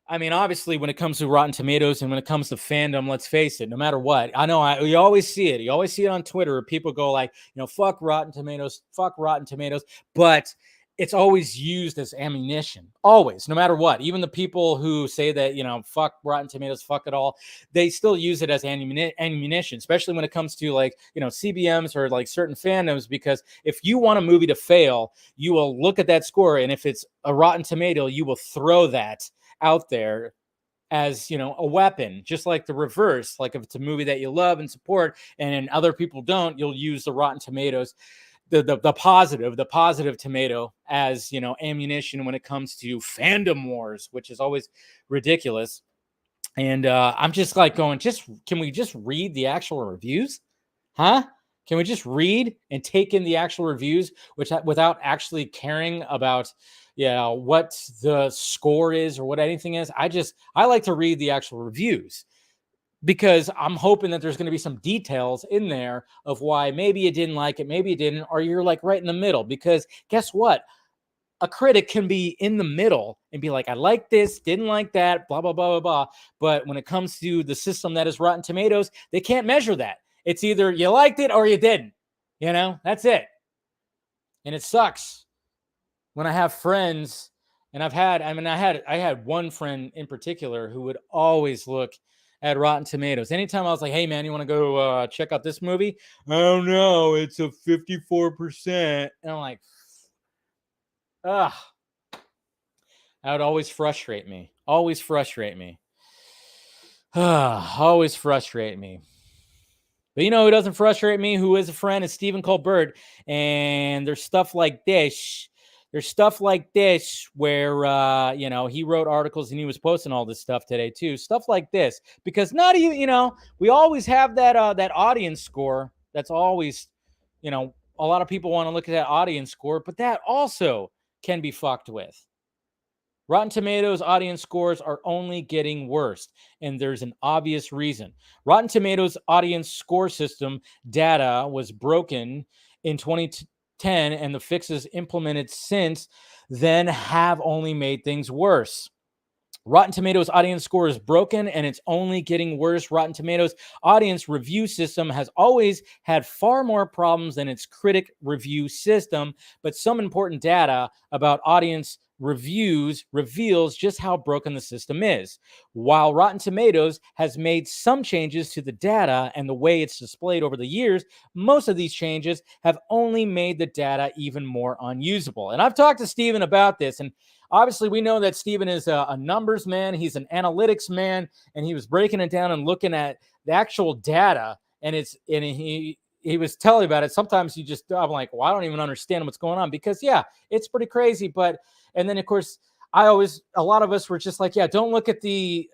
A: I mean, obviously, when it comes to Rotten Tomatoes and when it comes to fandom, let's face it, no matter what, I know you always see it. You always see it on Twitter where people go like, fuck Rotten Tomatoes, but it's always used as ammunition, always, no matter what. Even the people who say that, fuck Rotten Tomatoes, fuck it all, they still use it as ammunition, especially when it comes to CBMs or certain fandoms, because if you want a movie to fail, you will look at that score, and if it's a Rotten Tomato, you will throw that out there as a weapon, just like the reverse. Like if it's a movie that you love and support and other people don't, you'll use the Rotten Tomatoes, the positive tomato as ammunition when it comes to fandom wars, which is always ridiculous. And I'm just like going, can we just read the actual reviews? Huh? Can we just read and take in the actual reviews, without actually caring about, what the score is or what anything is? I like to read the actual reviews, because I'm hoping that there's going to be some details in there of why maybe you didn't like it, maybe you didn't, or you're like right in the middle. Because guess what? A critic can be in the middle and be like, I like this, didn't like that, blah, blah, blah, blah, blah. But when it comes to the system that is Rotten Tomatoes, they can't measure that. It's either you liked it or you didn't. That's it. And it sucks when I have friends, and I had one friend in particular who would always look at Rotten Tomatoes. Anytime I was like, hey man, you want to go check out this movie? Oh no, it's a 54%. And I'm like, ugh. That would always frustrate me. Always frustrate me. Always frustrate me. But who doesn't frustrate me, who is a friend, is Stephen Colbert. And there's stuff like this. There's stuff like this where, he wrote articles and he was posting all this stuff today too. Stuff like this. Because not even, we always have that audience score. That's always, a lot of people want to look at that audience score, but that also can be fucked with. Rotten Tomatoes audience scores are only getting worse, and there's an obvious reason. Rotten Tomatoes audience score system data was broken in 2010, and the fixes implemented since then have only made things worse. Rotten Tomatoes audience score is broken, and it's only getting worse. Rotten Tomatoes audience review system has always had far more problems than its critic review system, but some important data about audience reviews reveals just how broken the system is. While Rotten Tomatoes has made some changes to the data and the way it's displayed over the years, most of these changes have only made the data even more unusable. And I've talked to Steven about this, and obviously we know that Steven is a numbers man. He's an analytics man, and he was breaking it down and looking at the actual data, and he was telling about it. Sometimes I'm like, well, I don't even understand what's going on, because it's pretty crazy. And then of course, a lot of us were just like, don't look at the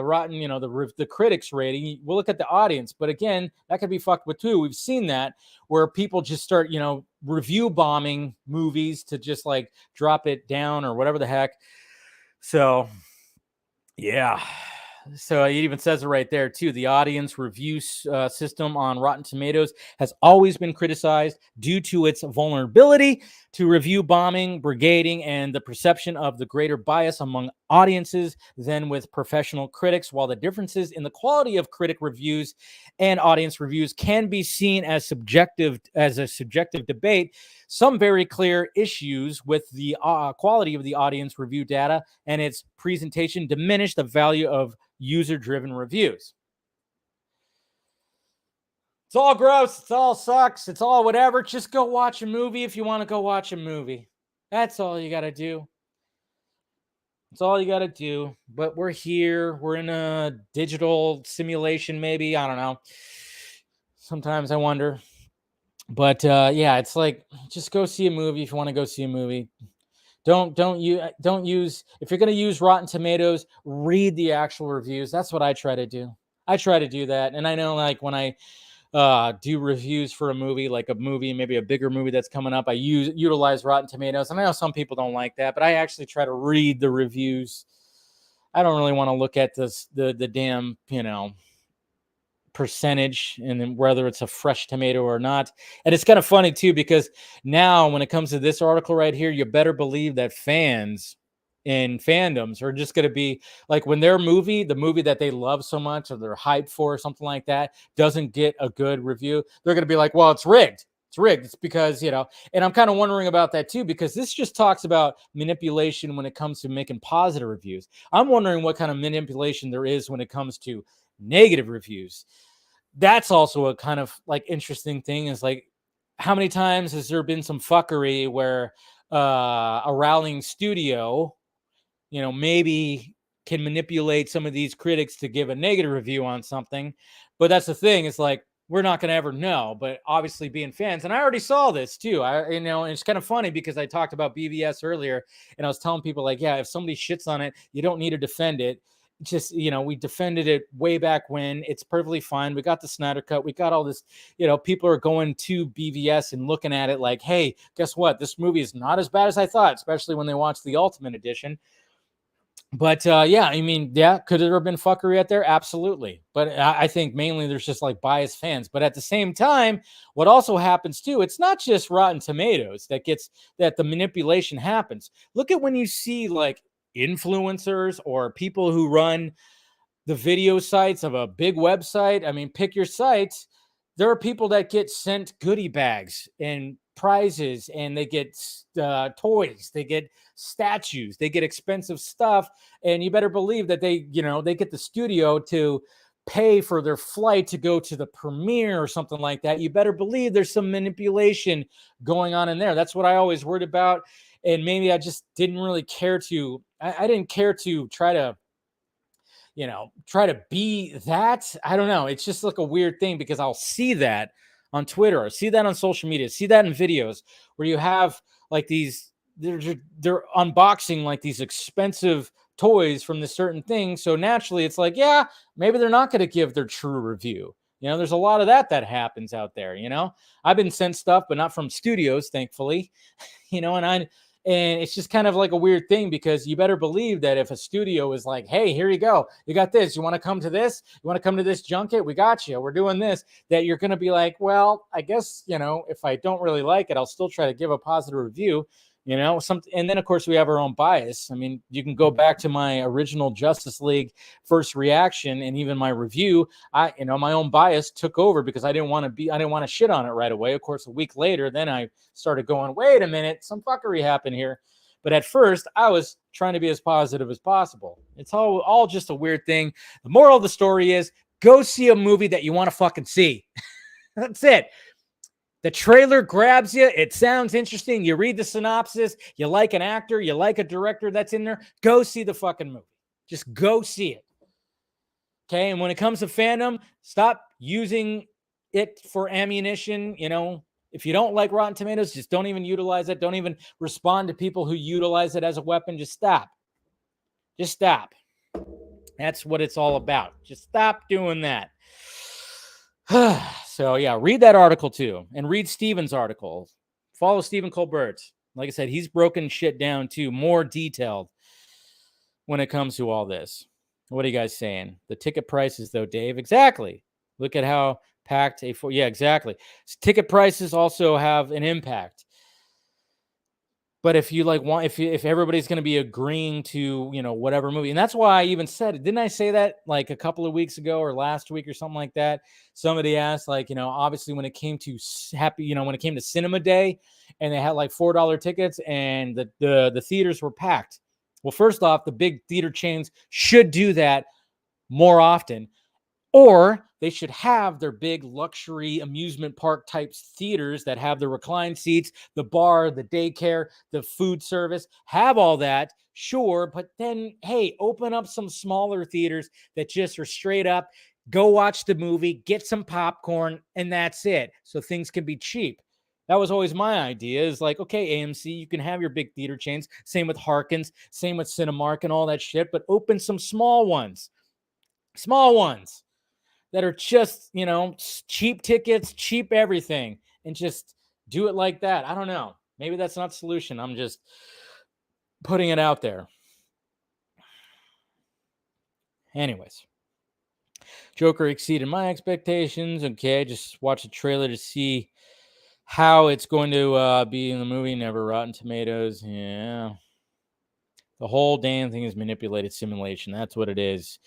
A: Rotten, the critics rating. We'll look at the audience. But again, that could be fucked with too. We've seen that where people just start, review bombing movies to just like drop it down or whatever the heck. So yeah. So it even says it right there too. The audience review system on Rotten Tomatoes has always been criticized due to its vulnerability to review bombing, brigading, and the perception of the greater bias among audiences than with professional critics. While the differences in the quality of critic reviews and audience reviews can be seen as a subjective debate, some very clear issues with the quality of the audience review data and its presentation diminish the value of user-driven reviews. It's all gross. It's all sucks. It's all whatever. Just go watch a movie if you want to go watch a movie. That's all you got to do. That's all you got to do. But we're here. We're in a digital simulation, maybe. I don't know. Sometimes I wonder. But it's like, just go see a movie if you want to go see a movie. Don't use, if you're going to use Rotten Tomatoes, read the actual reviews. That's what I try to do. I try to do that. And I know, like, when I do reviews for a movie, like a movie, maybe a bigger movie that's coming up, I utilize Rotten Tomatoes. And I know some people don't like that, but I actually try to read the reviews. I don't really want to look at the damn, percentage and then whether it's a fresh tomato or not. And it's kind of funny too, because now when it comes to this article right here, you better believe that fans in fandoms are just going to be like, when the movie that they love so much or they're hyped for or something like that doesn't get a good review, they're going to be like, well, it's rigged. It's rigged. It's because, and I'm kind of wondering about that too, because this just talks about manipulation when it comes to making positive reviews. I'm wondering what kind of manipulation there is when it comes to negative reviews. That's also a kind of like interesting thing, is like, how many times has there been some fuckery where a rallying studio, maybe can manipulate some of these critics to give a negative review on something. But that's the thing. It's like, we're not going to ever know, but obviously being fans, and I already saw this too. And it's kind of funny because I talked about BVS earlier and I was telling people like, if somebody shits on it, you don't need to defend it. just, we defended it way back when. It's perfectly fine. We got the Snyder Cut. We got all this, people are going to BVS and looking at it like, hey, guess what? This movie is not as bad as I thought, especially when they watch the Ultimate Edition. But could there have been fuckery out there? Absolutely. But I think mainly there's just like biased fans. But at the same time, what also happens too, it's not just Rotten Tomatoes that the manipulation happens. Look at when you see like influencers or people who run the video sites of a big website. I mean, pick your sites. There are people that get sent goodie bags and prizes, and they get toys, they get statues, they get expensive stuff, and you better believe that they get the studio to pay for their flight to go to the premiere or something like that. You better believe there's some manipulation going on in there. That's what I always worried about, and maybe I just didn't really care to. I didn't care to try to be that. I don't know. It's just like a weird thing because I'll see that on Twitter, or see that on social media, see that in videos where you have like these, they're unboxing like these expensive toys from this certain thing. So naturally it's like, yeah, maybe they're not going to give their true review. There's a lot of that happens out there. I've been sent stuff, but not from studios, thankfully, and it's just kind of like a weird thing because you better believe that if a studio is like, hey, here you go, you got this, you want to come to this, you want to come to this junket, we got you, we're doing this, that you're going to be like, well, I guess, if I don't really like it, I'll still try to give a positive review. And then of course we have our own bias. I mean, you can go back to my original Justice League first reaction and even my review. My own bias took over because I didn't want to shit on it right away. Of course, a week later, then I started going, wait a minute, some fuckery happened here. But at first I was trying to be as positive as possible. It's all just a weird thing. The moral of the story is go see a movie that you want to fucking see. That's it. The trailer grabs you. It sounds interesting. You read the synopsis. You like an actor. You like a director that's in there. Go see the fucking movie. Just go see it. Okay? And when it comes to fandom, stop using it for ammunition. If you don't like Rotten Tomatoes, just don't even utilize it. Don't even respond to people who utilize it as a weapon. Just stop. Just stop. That's what it's all about. Just stop doing that. So yeah, read that article too, and read Steven's article. Follow Stephen Colbert. Like I said, he's broken shit down too, more detailed when it comes to all this. What are you guys saying? The ticket prices, though, Dave. Exactly. Look at how packed yeah, exactly. Ticket prices also have an impact. But if you if everybody's going to be agreeing to, whatever movie, and that's why I even said it. Didn't I say that like a couple of weeks ago or last week or something like that? Somebody asked, like, obviously when it came to when it came to Cinema Day and they had like $4 tickets and the theaters were packed. Well, first off, the big theater chains should do that more often. Or they should have their big luxury amusement park type theaters that have the recline seats, the bar, the daycare, the food service, have all that, sure. But then, hey, open up some smaller theaters that just are straight up, go watch the movie, get some popcorn, and that's it. So things can be cheap. That was always my idea, is like, okay, AMC, you can have your big theater chains. Same with Harkins, same with Cinemark and all that shit, but open some small ones. Small ones that are just, cheap tickets, cheap everything, and just do it like that. I don't know. Maybe that's not the solution. I'm just putting it out there. Anyways, Joker exceeded my expectations. Okay, just watch the trailer to see how it's going to be in the movie. Never Rotten Tomatoes. Yeah. The whole damn thing is manipulated simulation. That's what it is.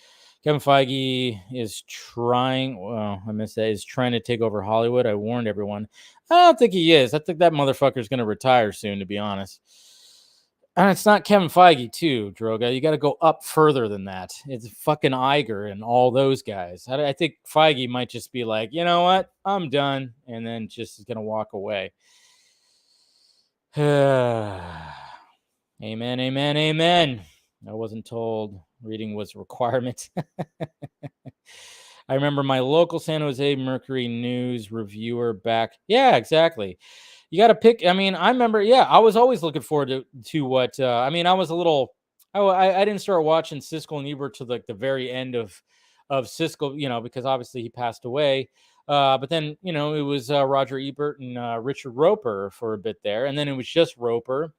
A: Kevin Feige is trying to take over Hollywood. I warned everyone. I don't think he is. I think that motherfucker is going to retire soon, to be honest. And it's not Kevin Feige, too, Droga. You got to go up further than that. It's fucking Iger and all those guys. I think Feige might just be like, you know what? I'm done. And then just is going to walk away. Amen, amen, amen. I wasn't told reading was a requirement. I remember my local San Jose Mercury News reviewer back. Yeah, exactly. You got to pick. I mean, I remember, I was always looking forward to what, I was a little I didn't start watching Siskel and Ebert to like the very end of Siskel, because obviously he passed away. But then, it was Roger Ebert and Richard Roper for a bit there. And then it was just Roper.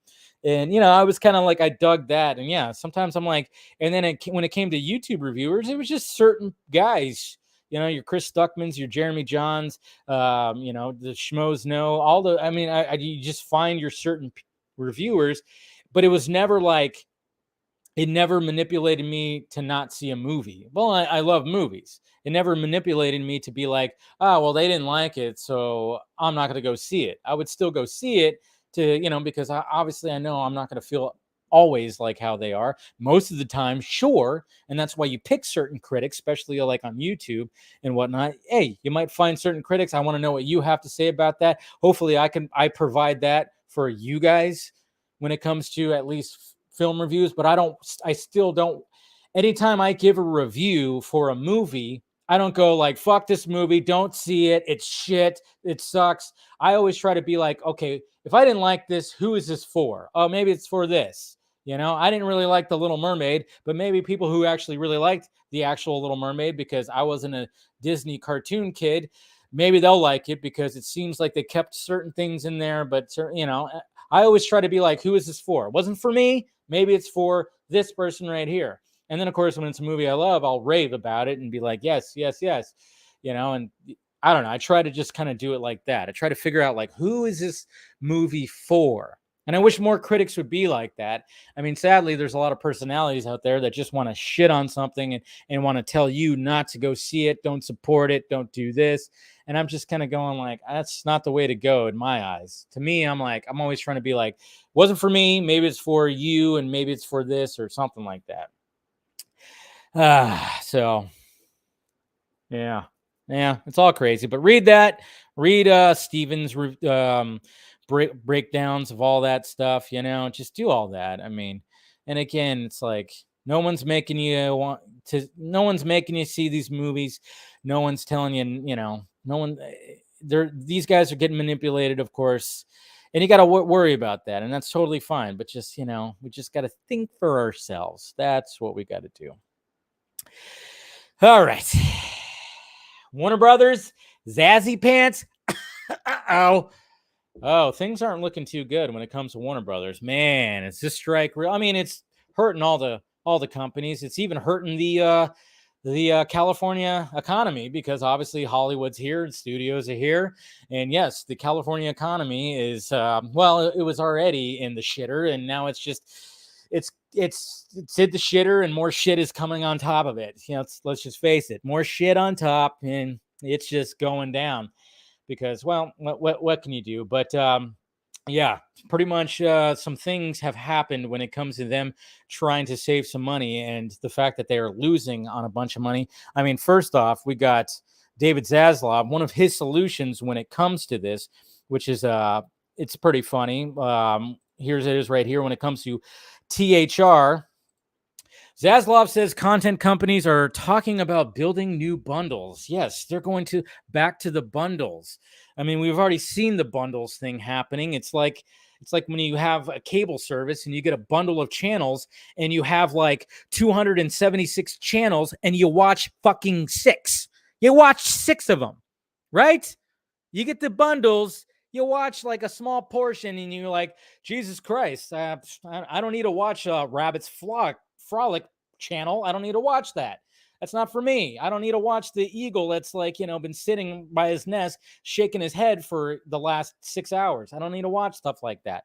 A: And, I was kind of like, I dug that. And yeah, sometimes I'm like, and then when it came to YouTube reviewers, it was just certain guys, your Chris Stuckmans, your Jeremy Johns, the Schmoes know all the, you just find your certain reviewers, but it was never like, it never manipulated me to not see a movie. Well, I love movies. It never manipulated me to be like, oh, well, they didn't like it, so I'm not going to go see it. I would still go see it because obviously I know I'm not going to feel always like how they are. Most of the time, sure. And that's why you pick certain critics, especially like on YouTube and whatnot. Hey, you might find certain critics. I want to know what you have to say about that. Hopefully I provide that for you guys when it comes to at least film reviews, but I still don't, anytime I give a review for a movie, I don't go like, fuck this movie, don't see it, it's shit, it sucks. I always try to be like, okay, if I didn't like this, who is this for? Oh, maybe it's for this. I didn't really like The Little Mermaid, but maybe people who actually really liked the actual Little Mermaid, because I wasn't a Disney cartoon kid, maybe they'll like it because it seems like they kept certain things in there, but I always try to be like, who is this for? It wasn't for me. Maybe it's for this person right here. And then, of course, when it's a movie I love, I'll rave about it and be like, yes, yes, yes. And I don't know. I try to just kind of do it like that. I try to figure out, like, who is this movie for? And I wish more critics would be like that. I mean, sadly, there's a lot of personalities out there that just want to shit on something and want to tell you not to go see it, don't support it, don't do this. And I'm just kind of going like, that's not the way to go in my eyes. To me, I'm always trying to be like, wasn't for me, maybe it's for you, and maybe it's for this or something like that. So yeah, it's all crazy. But read Steven's breakdowns of all that stuff. Just do all that. I mean, and again, it's like no one's making you see these movies. No one's telling you, no one. These guys are getting manipulated, of course. And you got to worry about that. And that's totally fine. But just, we just got to think for ourselves. That's what we got to do. All right. Warner Brothers, Zazzy Pants. Oh, things aren't looking too good when it comes to Warner Brothers. Man, is this strike real? I mean, it's hurting all the companies. It's even hurting the California economy, because obviously Hollywood's here and studios are here. And yes, the California economy is, it was already in the shitter, and now it's in the shitter, and more shit is coming on top of it. Let's just face it, more shit on top, and it's just going down because, well, what can you do? But yeah, pretty much some things have happened when it comes to them trying to save some money, and the fact that they are losing on a bunch of money. I mean, first off, we got David Zaslav. One of his solutions when it comes to this, which is it's pretty funny. Here's it is right here when it comes to THR. Zaslav says content companies are talking about building new bundles. Yes, they're going back to the bundles. I mean, we've already seen the bundles thing happening. It's like when you have a cable service and you get a bundle of channels and you have like 276 channels and you watch fucking 6. You watch 6 of them, right? You get the bundles, you watch like a small portion, and you're like, Jesus Christ, I don't need to watch Rabbit's Frolic channel. I don't need to watch that. That's not for me. I don't need to watch the eagle that's like, been sitting by his nest, shaking his head for the last 6 hours. I don't need to watch stuff like that.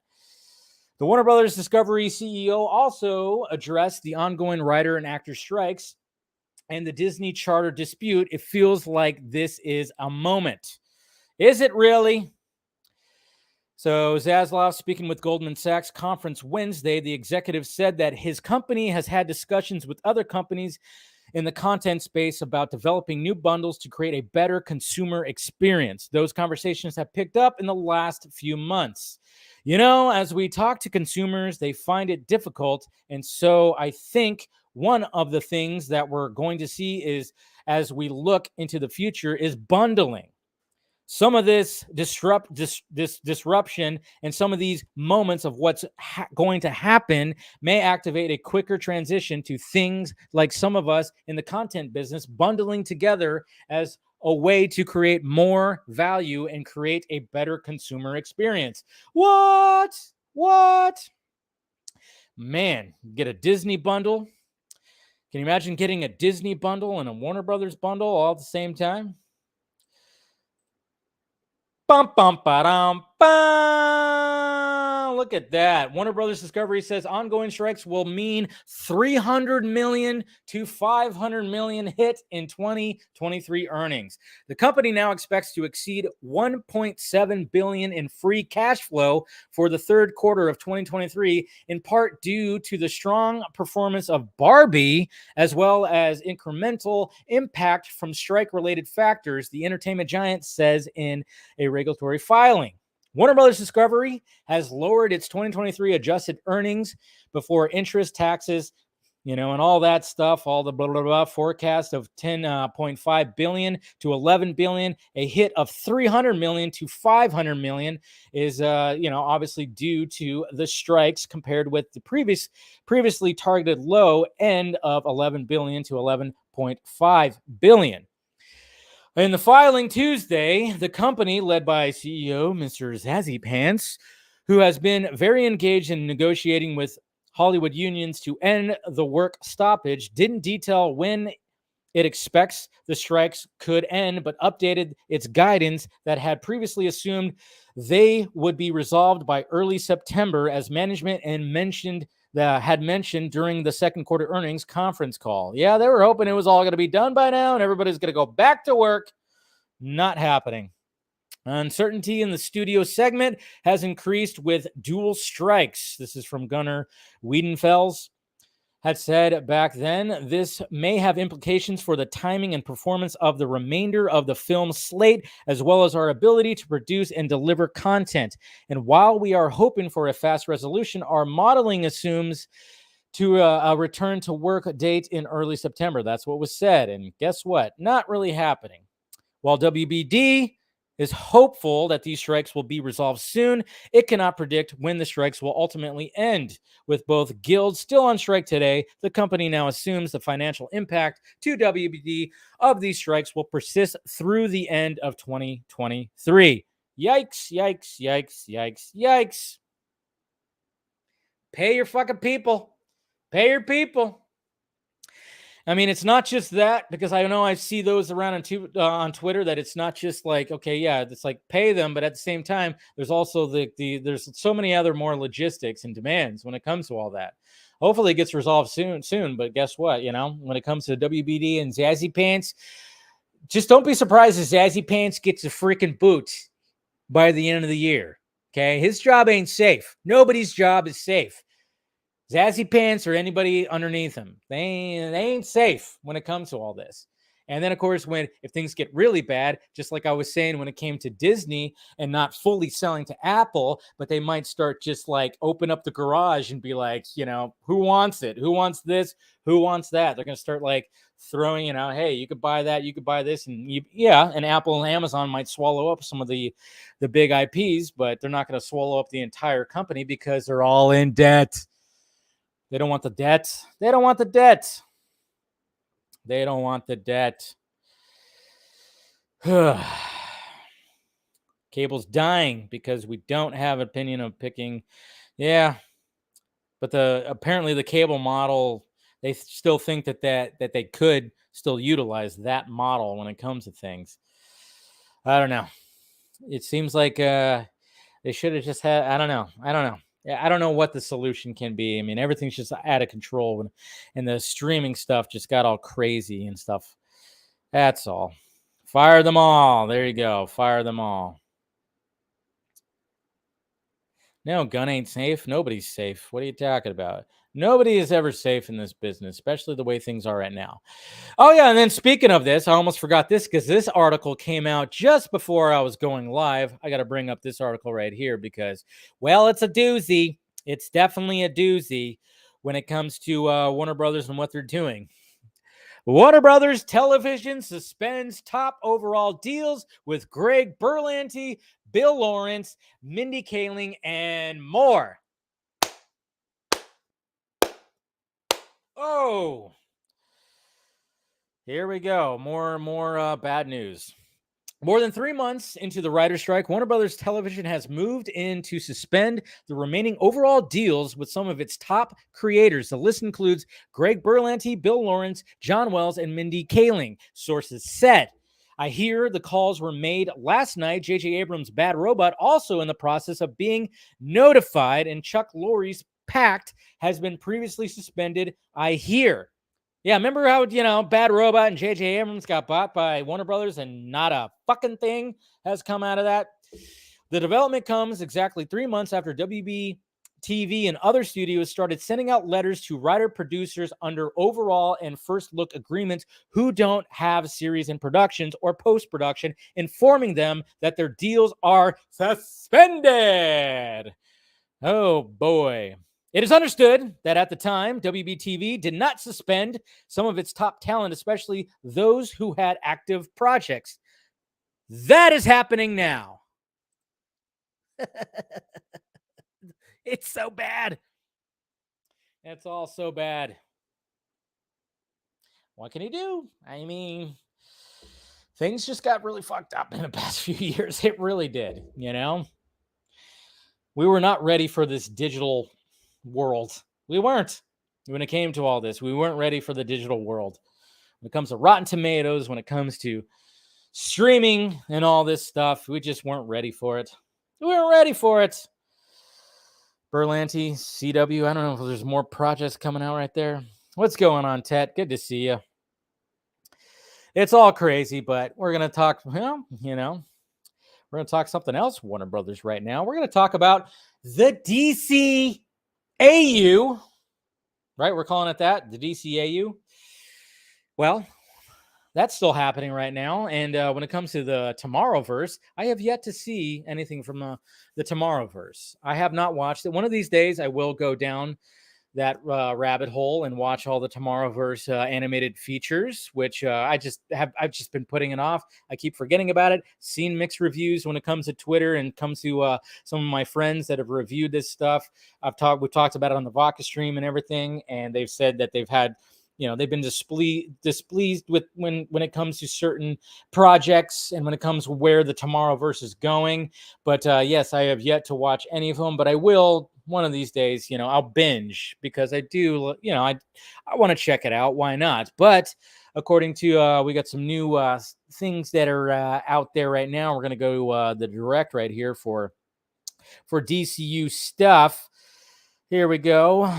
A: The Warner Brothers Discovery CEO also addressed the ongoing writer and actor strikes and the Disney charter dispute. It feels like this is a moment. Is it really? So Zaslav, speaking with Goldman Sachs conference Wednesday, the executive said that his company has had discussions with other companies in the content space about developing new bundles to create a better consumer experience. Those conversations have picked up in the last few months. As we talk to consumers, they find it difficult. And so I think one of the things that we're going to see is, as we look into the future, is bundling. some of this disruption and some of these moments of what's going to happen may activate a quicker transition to things like some of us in the content business bundling together as a way to create more value and create a better consumer experience. What? Man, get a Disney bundle. Can you imagine getting a Disney bundle and a Warner Brothers bundle all at the same time? Bum, bum, ba-dum, bum. Look at that. Warner Brothers Discovery says ongoing strikes will mean 300 million to 500 million hit in 2023 earnings. The company now expects to exceed 1.7 billion in free cash flow for the third quarter of 2023, in part due to the strong performance of Barbie, as well as incremental impact from strike-related factors, the entertainment giant says in a regulatory filing. Warner Brothers Discovery has lowered its 2023 adjusted earnings before interest, taxes, and all that stuff, all the blah, blah, blah, forecast of 10.5 billion to 11 billion, a hit of 300 million to 500 million is, obviously due to the strikes compared with the previously targeted low end of 11 billion to 11.5 billion. In the filing Tuesday, the company, led by CEO Mr. Zazie Pants, who has been very engaged in negotiating with Hollywood unions to end the work stoppage, didn't detail when it expects the strikes could end, but updated its guidance that had previously assumed they would be resolved by early September, as management had mentioned during the second quarter earnings conference call. Yeah, they were hoping it was all going to be done by now and everybody's going to go back to work. Not happening. Uncertainty in the studio segment has increased with dual strikes. This is from Gunnar Wiedenfels. Had said back then, this may have implications for the timing and performance of the remainder of the film slate, as well as our ability to produce and deliver content. And while we are hoping for a fast resolution, our modeling assumes to a return to work date in early September. That's what was said. And guess what? Not really happening. While WBD is hopeful that these strikes will be resolved soon, it cannot predict when the strikes will ultimately end. With both guilds still on strike today, the company now assumes the financial impact to WBD of these strikes will persist through the end of 2023. Yikes, yikes, yikes, yikes, yikes. Pay your fucking people. Pay your people. I mean, it's not just that, because I know I see those around on Twitter that it's not just like, okay, yeah, it's like pay them, but at the same time, there's also there's so many other more logistics and demands when it comes to all that. Hopefully it gets resolved soon, but guess what? When it comes to WBD and Zazie Pants, just don't be surprised if Zazie Pants gets a freaking boot by the end of the year, okay? His job ain't safe. Nobody's job is safe. Zazie Pants or anybody underneath him, they ain't safe when it comes to all this. And then, of course, if things get really bad, just like I was saying when it came to Disney and not fully selling to Apple, but they might start just like open up the garage and be like, who wants it? Who wants this? Who wants that? They're going to start like throwing, hey, you could buy that, you could buy this. And and Apple and Amazon might swallow up some of the big IPs, but they're not going to swallow up the entire company because they're all in debt. They don't want the debt. They don't want the debt. They don't want the debt. Cable's dying because we don't have an opinion of picking. Yeah. But apparently the cable model, they still think that they could still utilize that model when it comes to things. I don't know. It seems like they should have just had, I don't know. I don't know what the solution can be. I mean, everything's just out of control, and the streaming stuff just got all crazy and stuff. That's all. Fire them all. There you go. Fire them all. No, gun ain't safe. Nobody's safe. What are you talking about? Nobody is ever safe in this business, especially the way things are right now. Oh, yeah, and then speaking of this, I almost forgot this because this article came out just before I was going live. I got to bring up this article right here because, well, it's a doozy. It's definitely a doozy when it comes to Warner Brothers and what they're doing. Warner Brothers Television suspends top overall deals with Greg Berlanti, Bill Lawrence, Mindy Kaling, and more. Oh, here we go. More bad news. More than 3 months into the writer's strike, Warner Brothers Television has moved in to suspend the remaining overall deals with some of its top creators. The list includes Greg Berlanti, Bill Lawrence, John Wells, and Mindy Kaling, sources said. I hear the calls were made last night. J.J. Abrams' Bad Robot also in the process of being notified, and Chuck Lorre's Pact has been previously suspended, I hear. Yeah, remember how, Bad Robot and J.J. Abrams got bought by Warner Brothers and not a fucking thing has come out of that? The development comes exactly 3 months after WB TV and other studios started sending out letters to writer-producers under overall and first look agreements who don't have series in productions or post-production, informing them that their deals are suspended. Oh, boy. It is understood that at the time, WB-TV did not suspend some of its top talent, especially those who had active projects. That is happening now. It's so bad. It's all so bad. What can you do? I mean, things just got really fucked up in the past few years. It really did, We were not ready for this digital world. We weren't. When it came to all this, we weren't ready for the digital world. When it comes to Rotten Tomatoes, when it comes to streaming and all this stuff, we just weren't ready for it. We weren't ready for it. Berlanti, CW, I don't know if there's more projects coming out right there. What's going on, Ted? Good to see you. It's all crazy, but we're going to talk, we're going to talk something else, Warner Brothers, right now. We're going to talk about the DCAU, right? We're calling it that, the DCAU. Well, that's still happening right now. And when it comes to the Tomorrowverse, I have yet to see anything from the Tomorrowverse. I have not watched it. One of these days, I will go down that rabbit hole and watch all the Tomorrowverse animated features, which I've just been putting it off. I keep forgetting about it. Seen mixed reviews when it comes to Twitter and comes to some of my friends that have reviewed this stuff. We've talked about it on the Vodka stream and everything, and they've said that they've had, they've been displeased with when it comes to certain projects and when it comes to where the Tomorrowverse is going. But yes, I have yet to watch any of them, but I will one of these days. I'll binge because I do, I want to check it out. Why not? But according to, we got some new things that are out there right now. We're going to go the direct right here for DCU stuff. Here we go.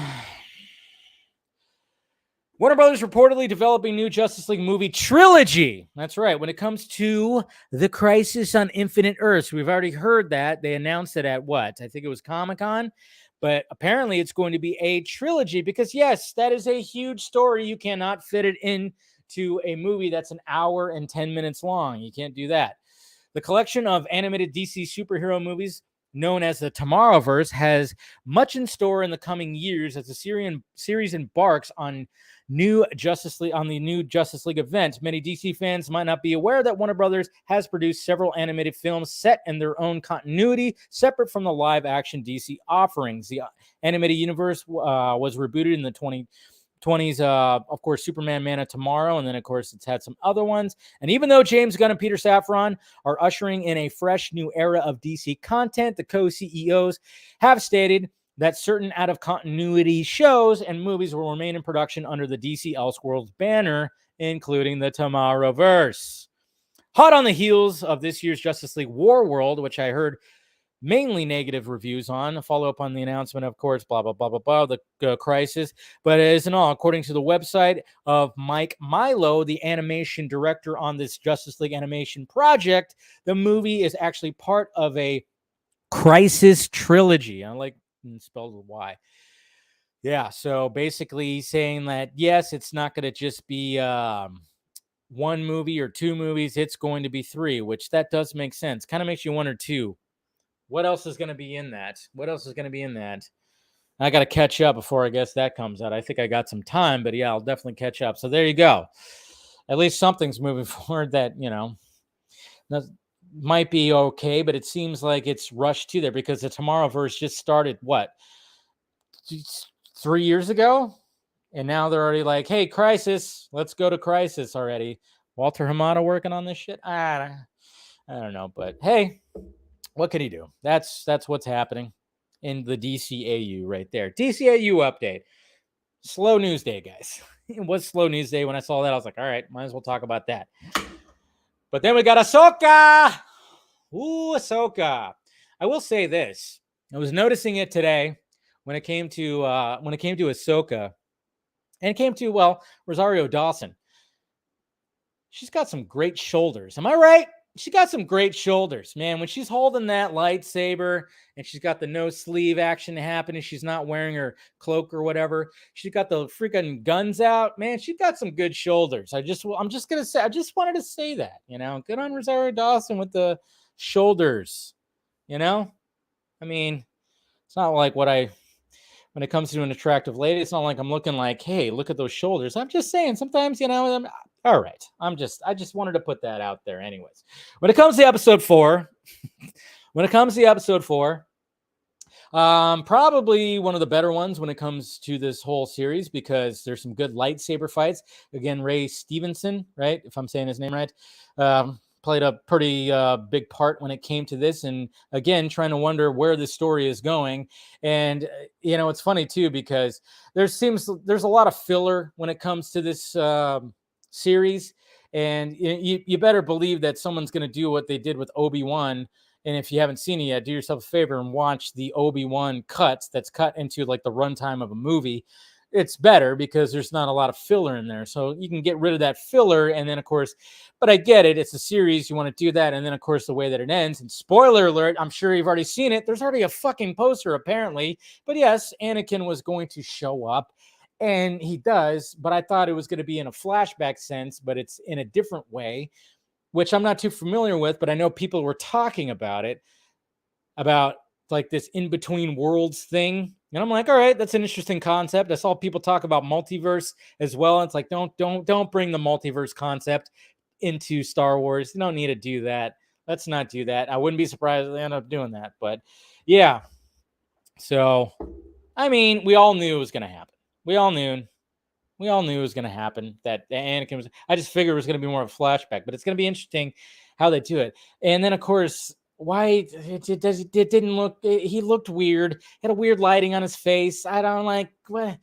A: Warner Brothers reportedly developing new Justice League movie trilogy. That's right. When it comes to the Crisis on Infinite Earths, we've already heard that. They announced it at what? I think it was Comic-Con. But apparently it's going to be a trilogy because, yes, that is a huge story. You cannot fit it into a movie that's an hour and 10 minutes long. You can't do that. The collection of animated DC superhero movies known as the Tomorrowverse has much in store in the coming years as the series embarks on the new Justice League event. Many DC fans might not be aware that Warner Brothers has produced several animated films set in their own continuity, separate from the live-action DC offerings. The animated universe was rebooted in the 2020s, of course, Superman, Man of Tomorrow, and then, of course, it's had some other ones. And even though James Gunn and Peter Safran are ushering in a fresh new era of DC content, the co-CEOs have stated that certain out-of-continuity shows and movies will remain in production under the DC Elseworlds banner, including the Tomorrowverse. Hot on the heels of this year's Justice League War World, which I heard mainly negative reviews on, a follow-up on the announcement, of course, blah, blah, blah, blah, blah, the crisis. But it isn't all. According to the website of Mike Milo, the animation director on this Justice League animation project, the movie is actually part of a crisis trilogy. I like spelled with Y. Yeah, so basically saying that, yes, it's not going to just be one movie or two movies. It's going to be three, which that does make sense. Kind of makes you wonder, too. What else is going to be in that? I got to catch up before I guess that comes out. I think I got some time, but yeah, I'll definitely catch up. So there you go. At least something's moving forward that, might be okay, but it seems like it's rushed to there because the Tomorrowverse just started, 3 years ago? And now they're already like, hey, Crisis, let's go to Crisis already. Walter Hamada working on this shit? I don't know, but hey, what could he do? That's what's happening in the DCAU right there. DCAU update. Slow news day, guys. It was slow news day. When I saw that, I was like, all right, might as well talk about that. But then we got Ahsoka. Ooh, Ahsoka. I will say this. I was noticing it today when it came to Ahsoka, and it came to, Rosario Dawson. She's got some great shoulders. Am I right? She got some great shoulders, man. When she's holding that lightsaber and she's got the no sleeve action happening, she's not wearing her cloak or whatever. She's got the freaking guns out, man. She got some good shoulders. I just wanted to say that, good on Rosario Dawson with the shoulders, I mean, it's not like when it comes to an attractive lady, it's not like I'm looking like, hey, look at those shoulders. I'm just saying sometimes, all right. I just wanted to put that out there anyways. When it comes to episode 4, probably one of the better ones when it comes to this whole series because there's some good lightsaber fights. Again, Ray Stevenson, right? If I'm saying his name right, played a pretty big part when it came to this. And again, trying to wonder where the story is going. And, it's funny too, because there's a lot of filler when it comes to this series. And you better believe that someone's going to do what they did with Obi-Wan. And if you haven't seen it yet, do yourself a favor and watch the Obi-Wan cuts that's cut into like the runtime of a movie. It's better because there's not a lot of filler in there. So you can get rid of that filler. And then, of course, but I get it. It's a series. You want to do that. And then, of course, the way that it ends. And spoiler alert, I'm sure you've already seen it. There's already a fucking poster, apparently. But yes, Anakin was going to show up. And he does. But I thought it was going to be in a flashback sense. But it's in a different way, which I'm not too familiar with. But I know people were talking about it. About like this in-between worlds thing. And I'm like, all right, that's an interesting concept. I saw people talk about multiverse as well. It's like, don't bring the multiverse concept into Star Wars. You don't need to do that. Let's not do that. I wouldn't be surprised if they end up doing that. But yeah. So, I mean, we all knew it was going to happen. We all knew it was going to happen that Anakin was. I just figured it was going to be more of a flashback, but it's going to be interesting how they do it. And then, of course, why it didn't look, he looked weird. He had a weird lighting on his face. I don't like what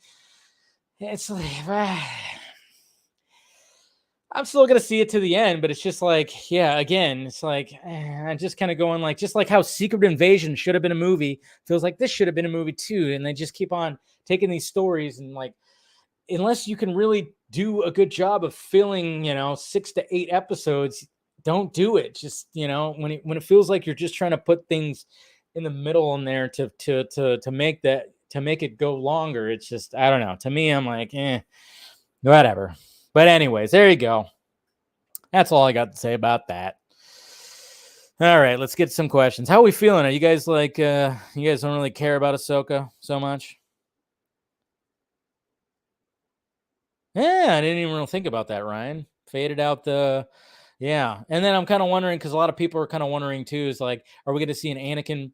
A: it's like. I'm still gonna see it to the end, but it's just like, yeah, again, it's like I'm just kind of going like, just like how Secret Invasion should have been a movie, feels like this should have been a movie too. And they just keep on taking these stories and like, unless you can really do a good job of filling, 6 to 8 episodes, don't do it. Just, when it feels like you're just trying to put things in the middle in there to make it go longer. It's just, I don't know. To me, I'm like, whatever. But anyways, there you go. That's all I got to say about that. All right, let's get some questions. How are we feeling? Are you guys like, you guys don't really care about Ahsoka so much? Yeah, I didn't even really think about that, Ryan. Faded out yeah. And then I'm kind of wondering, because a lot of people are kind of wondering too, is like, are we going to see an Anakin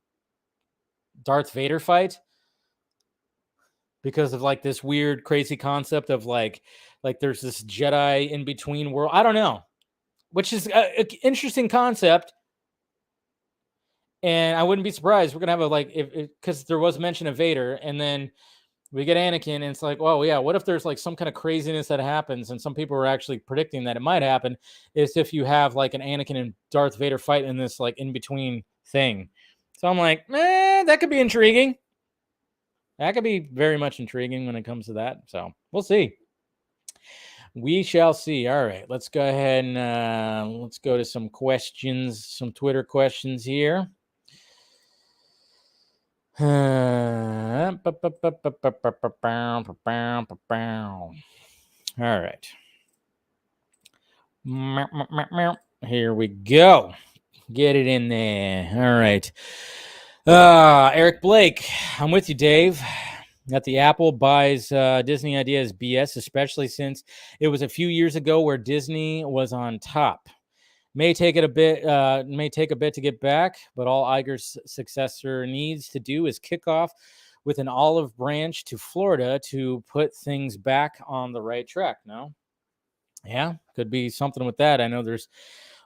A: Darth Vader fight? Because of like this weird, crazy concept of like there's this Jedi in between world. I don't know, which is an interesting concept. And I wouldn't be surprised. We're going to have because there was mention of Vader, and then we get Anakin, and it's like, well, yeah, what if there's like some kind of craziness that happens? And some people are actually predicting that it might happen is if you have like an Anakin and Darth Vader fight in this like in between thing. So I'm like, that could be intriguing. That could be very much intriguing when it comes to that. So we'll see. We shall see. All right, let's go ahead and let's go to some questions, some Twitter questions here. All right. Here we go. Get it in there. All right. Eric Blake, I'm with you, Dave. that the Apple buys Disney idea is BS, especially since it was a few years ago where Disney was on top. May take a bit to get back, but all Iger's successor needs to do is kick off with an olive branch to Florida to put things back on the right track. No? Yeah, could be something with that. I know there's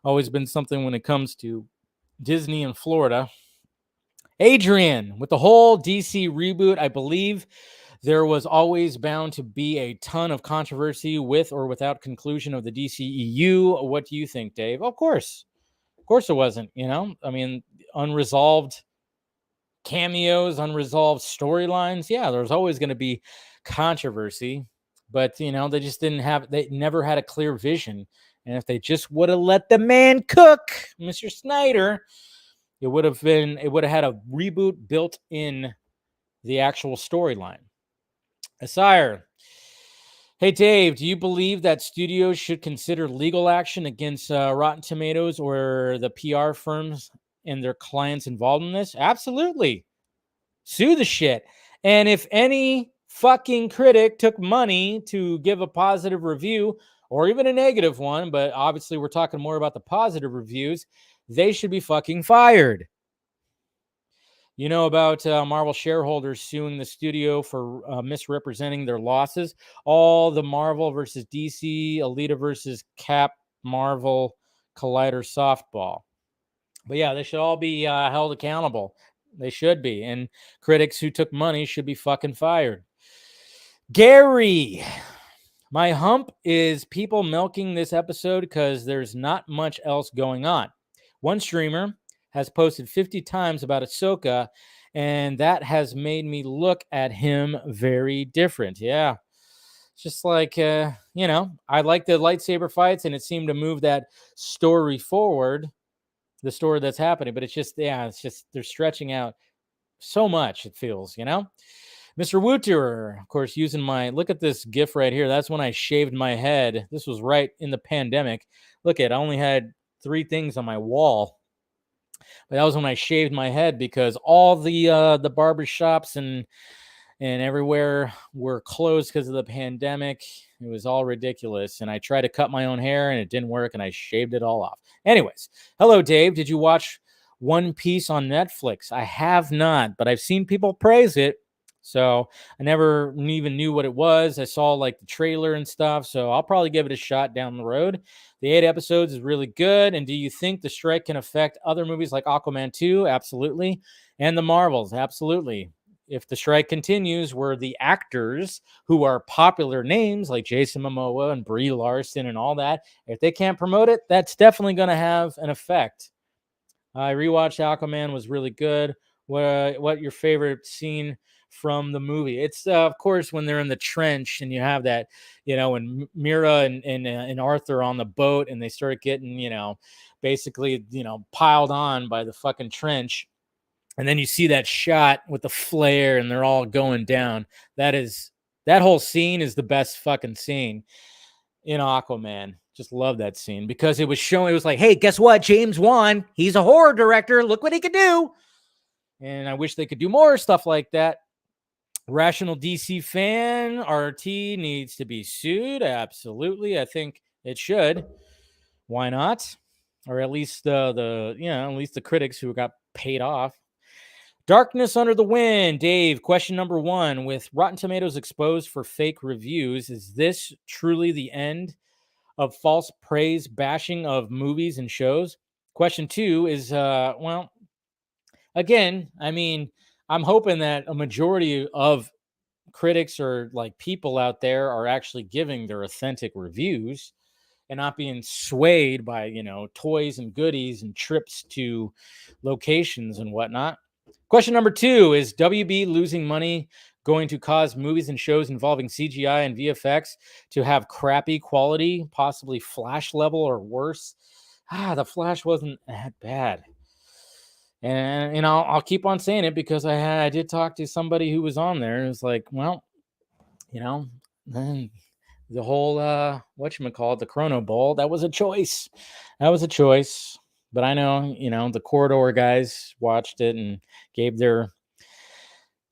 A: always been something when it comes to Disney and Florida. Adrian, with the whole DC reboot, I believe there was always bound to be a ton of controversy with or without conclusion of the DCEU. What do you think, Dave? Of course it wasn't, I mean, unresolved cameos, unresolved storylines. Yeah, there's always going to be controversy, but they never had a clear vision. And if they just would have let the man cook, Mr. Snyder, it would have had a reboot built in the actual storyline. Asire, hey Dave, do you believe that studios should consider legal action against Rotten Tomatoes or the PR firms and their clients involved in this? Absolutely. Sue the shit. And if any fucking critic took money to give a positive review or even a negative one, but obviously we're talking more about the positive reviews, they should be fucking fired. You know about Marvel shareholders suing the studio for misrepresenting their losses. All the Marvel versus DC, Alita versus Cap, Marvel, Collider softball. But yeah, they should all be held accountable. They should be. And critics who took money should be fucking fired. Gary, my hump is people milking this episode because there's not much else going on. One streamer has posted 50 times about Ahsoka, and that has made me look at him very different. Yeah. It's just like, I like the lightsaber fights, and it seemed to move that story forward, the story that's happening. But it's just they're stretching out so much, it feels, Mr. Wooter, of course, using look at this GIF right here. That's when I shaved my head. This was right in the pandemic. Look at, I only had 3 things on my wall. But that was when I shaved my head because all the barbershops and everywhere were closed because of the pandemic. It was all ridiculous. And I tried to cut my own hair and it didn't work and I shaved it all off. Anyways, hello, Dave. Did you watch One Piece on Netflix? I have not, but I've seen people praise it. So I never even knew what it was. I saw like the trailer and stuff. So I'll probably give it a shot down the road. The 8 episodes is really good. And do you think the strike can affect other movies like Aquaman 2? Absolutely. And the Marvels? Absolutely. If the strike continues, where the actors who are popular names like Jason Momoa and Brie Larson and all that, if they can't promote it, that's definitely going to have an effect. I rewatched Aquaman, was really good. What your favorite scene from the movie? It's of course when they're in the trench and you have that, when Mira and Arthur on the boat and they start getting, basically, piled on by the fucking trench. And then you see that shot with the flare and they're all going down. That whole scene is the best fucking scene in Aquaman. Just love that scene because it was like, hey, guess what? James Wan, he's a horror director. Look what he could do. And I wish they could do more stuff like that. Rational DC fan, RT needs to be sued. Absolutely. I think it should. Why not? Or at least the critics who got paid off. Darkness Under the Wind. Dave, question number 1. With Rotten Tomatoes exposed for fake reviews, is this truly the end of false praise bashing of movies and shows? Question 2 is, again, I mean, I'm hoping that a majority of critics or like people out there are actually giving their authentic reviews and not being swayed by, toys and goodies and trips to locations and whatnot. Question number 2, is WB losing money going to cause movies and shows involving CGI and VFX to have crappy quality, possibly Flash level or worse? The Flash wasn't that bad. And I'll keep on saying it because I did talk to somebody who was on there and it was like, well, then the whole the Chrono Bowl, that was a choice. But I know, the Corridor guys watched it and gave their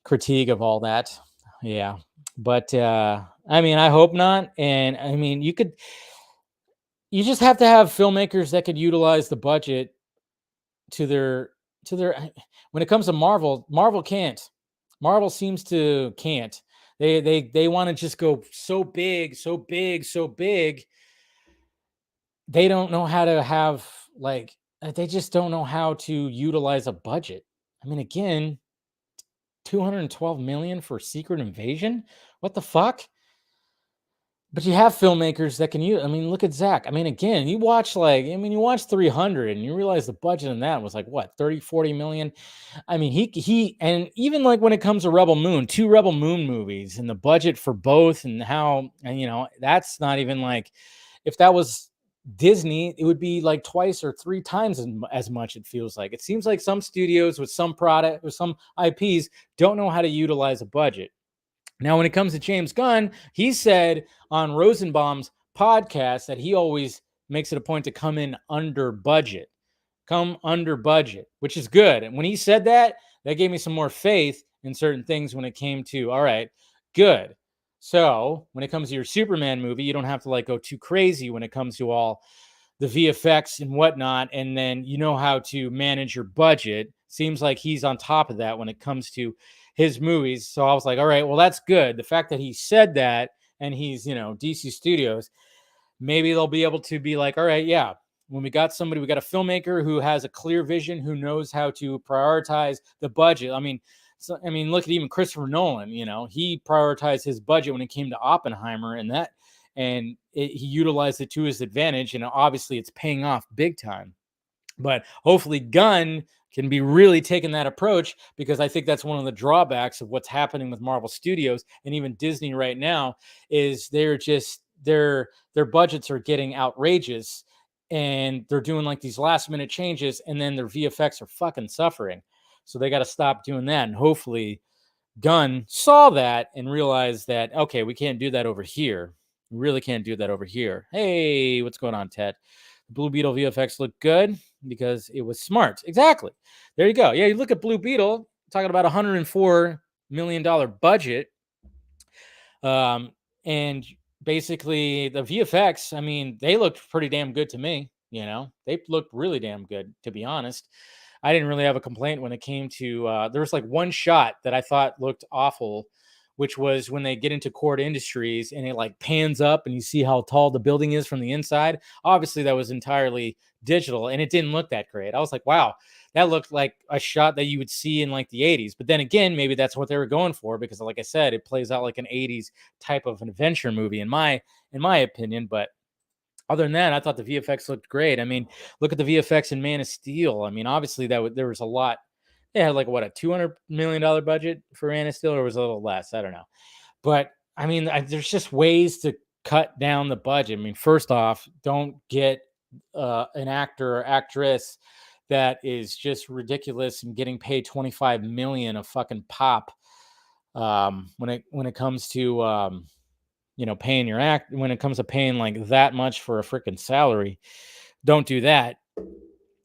A: critique of all that. Yeah. But I mean, I hope not. And I mean, you just have to have filmmakers that could utilize the budget to their when it comes to Marvel can't. Marvel seems to can't. They want to just go so big, so big, so big. They don't know how to have like they just don't know how to utilize a budget. I mean, again, 212 million for Secret Invasion? What the fuck? But you have filmmakers that can use. I mean, look at Zach. I mean, again, you watch you watch 300 and you realize the budget on that was like what, 30, 40 million. I mean, he and even like when it comes to Rebel Moon, 2 Rebel Moon movies and the budget for both and how, and that's not even like, if that was Disney, it would be like twice or 3 times as much. It feels like. It seems like some studios with some product with some IPs don't know how to utilize a budget. Now, when it comes to James Gunn, he said on Rosenbaum's podcast that he always makes it a point to come in under budget. Come under budget, which is good. And when he said that, that gave me some more faith in certain things when it came to, all right, good. So when it comes to your Superman movie, you don't have to like go too crazy when it comes to all the VFX and whatnot. And then you know how to manage your budget. Seems like he's on top of that when it comes to his movies. So I was like, all right, well, that's good. The fact that he said that and he's, DC Studios, maybe they'll be able to be like, all right, yeah, when we got a filmmaker who has a clear vision, who knows how to prioritize the budget. I mean, look at even Christopher Nolan, he prioritized his budget when it came to Oppenheimer he utilized it to his advantage. And obviously it's paying off big time. But hopefully Gunn can be really taking that approach, because I think that's one of the drawbacks of what's happening with Marvel Studios and even Disney right now is they're just their budgets are getting outrageous and they're doing like these last minute changes and then their VFX are fucking suffering. So they got to stop doing that. And hopefully Gunn saw that and realized that, okay, we can't do that over here. We really can't do that over here. Hey, what's going on, Ted? Blue Beetle VFX looked good because it was smart. Exactly. There you go. Yeah, you look at Blue Beetle, talking about $104 million budget. And basically the VFX, I mean, they looked pretty damn good to me. They looked really damn good, to be honest. I didn't really have a complaint when it came to, there was like one shot that I thought looked awful, which was when they get into Cord Industries and it like pans up and you see how tall the building is from the inside. Obviously that was entirely digital and it didn't look that great. I was like, wow, that looked like a shot that you would see in like the 80s. But then again, maybe that's what they were going for, because like I said, it plays out like an 80s type of an adventure movie in my opinion. But other than that, I thought the VFX looked great. I mean, look at the VFX in Man of Steel. I mean, obviously there was a lot. They had like a $200 million budget for Man of Steel, or was it a little less? I don't know. But I mean, there's just ways to cut down the budget. I mean, first off, don't get an actor or actress that is just ridiculous and getting paid $25 million a fucking pop. When it comes to paying your act, when it comes to paying like that much for a freaking salary, don't do that.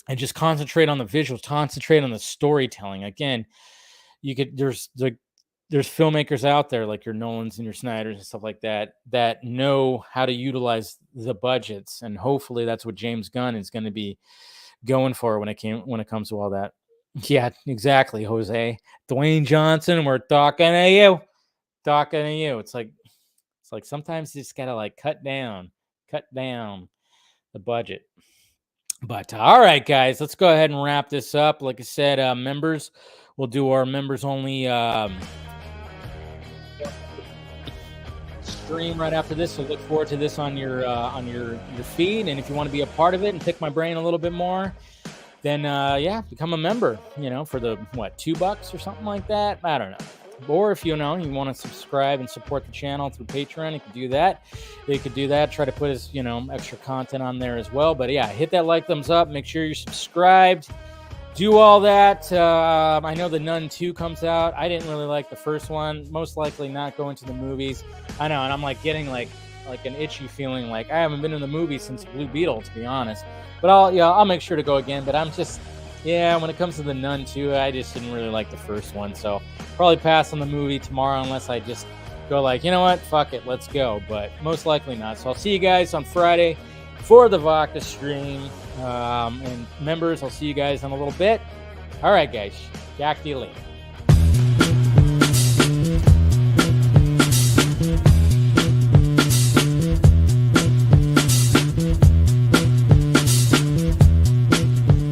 A: And just concentrate on the visuals, concentrate on the storytelling. Again, there's filmmakers out there like your Nolans and your Snyders and stuff like that know how to utilize the budgets. And hopefully that's what James Gunn is going to be going for when it comes to all that. Yeah, exactly, Jose. Dwayne Johnson, we're talking to you. It's like sometimes you just gotta like cut down the budget. But all right, guys, let's go ahead and wrap this up. Like I said, members, we'll do our members only stream right after this. So look forward to this on your feed. And if you want to be a part of it and pick my brain a little bit more, then become a member. For the $2 or something like that. I don't know. Or if you want to subscribe and support the channel through Patreon, you can do that. Try to put his extra content on there as well. But yeah, hit that like, thumbs up. Make sure you're subscribed. Do all that. I know the Nun 2 comes out. I didn't really like the first one. Most likely not going to the movies. I know, and I'm like getting like an itchy feeling like I haven't been in the movie since Blue Beetle, to be honest. But I'll make sure to go again. But I'm just Yeah, when it comes to The Nun, too, I just didn't really like the first one. So probably pass on the movie tomorrow unless I just go like, you know what, fuck it, let's go. But most likely not. So I'll see you guys on Friday for the Vodka stream. And members, I'll see you guys in a little bit. All right, guys. Back to you later.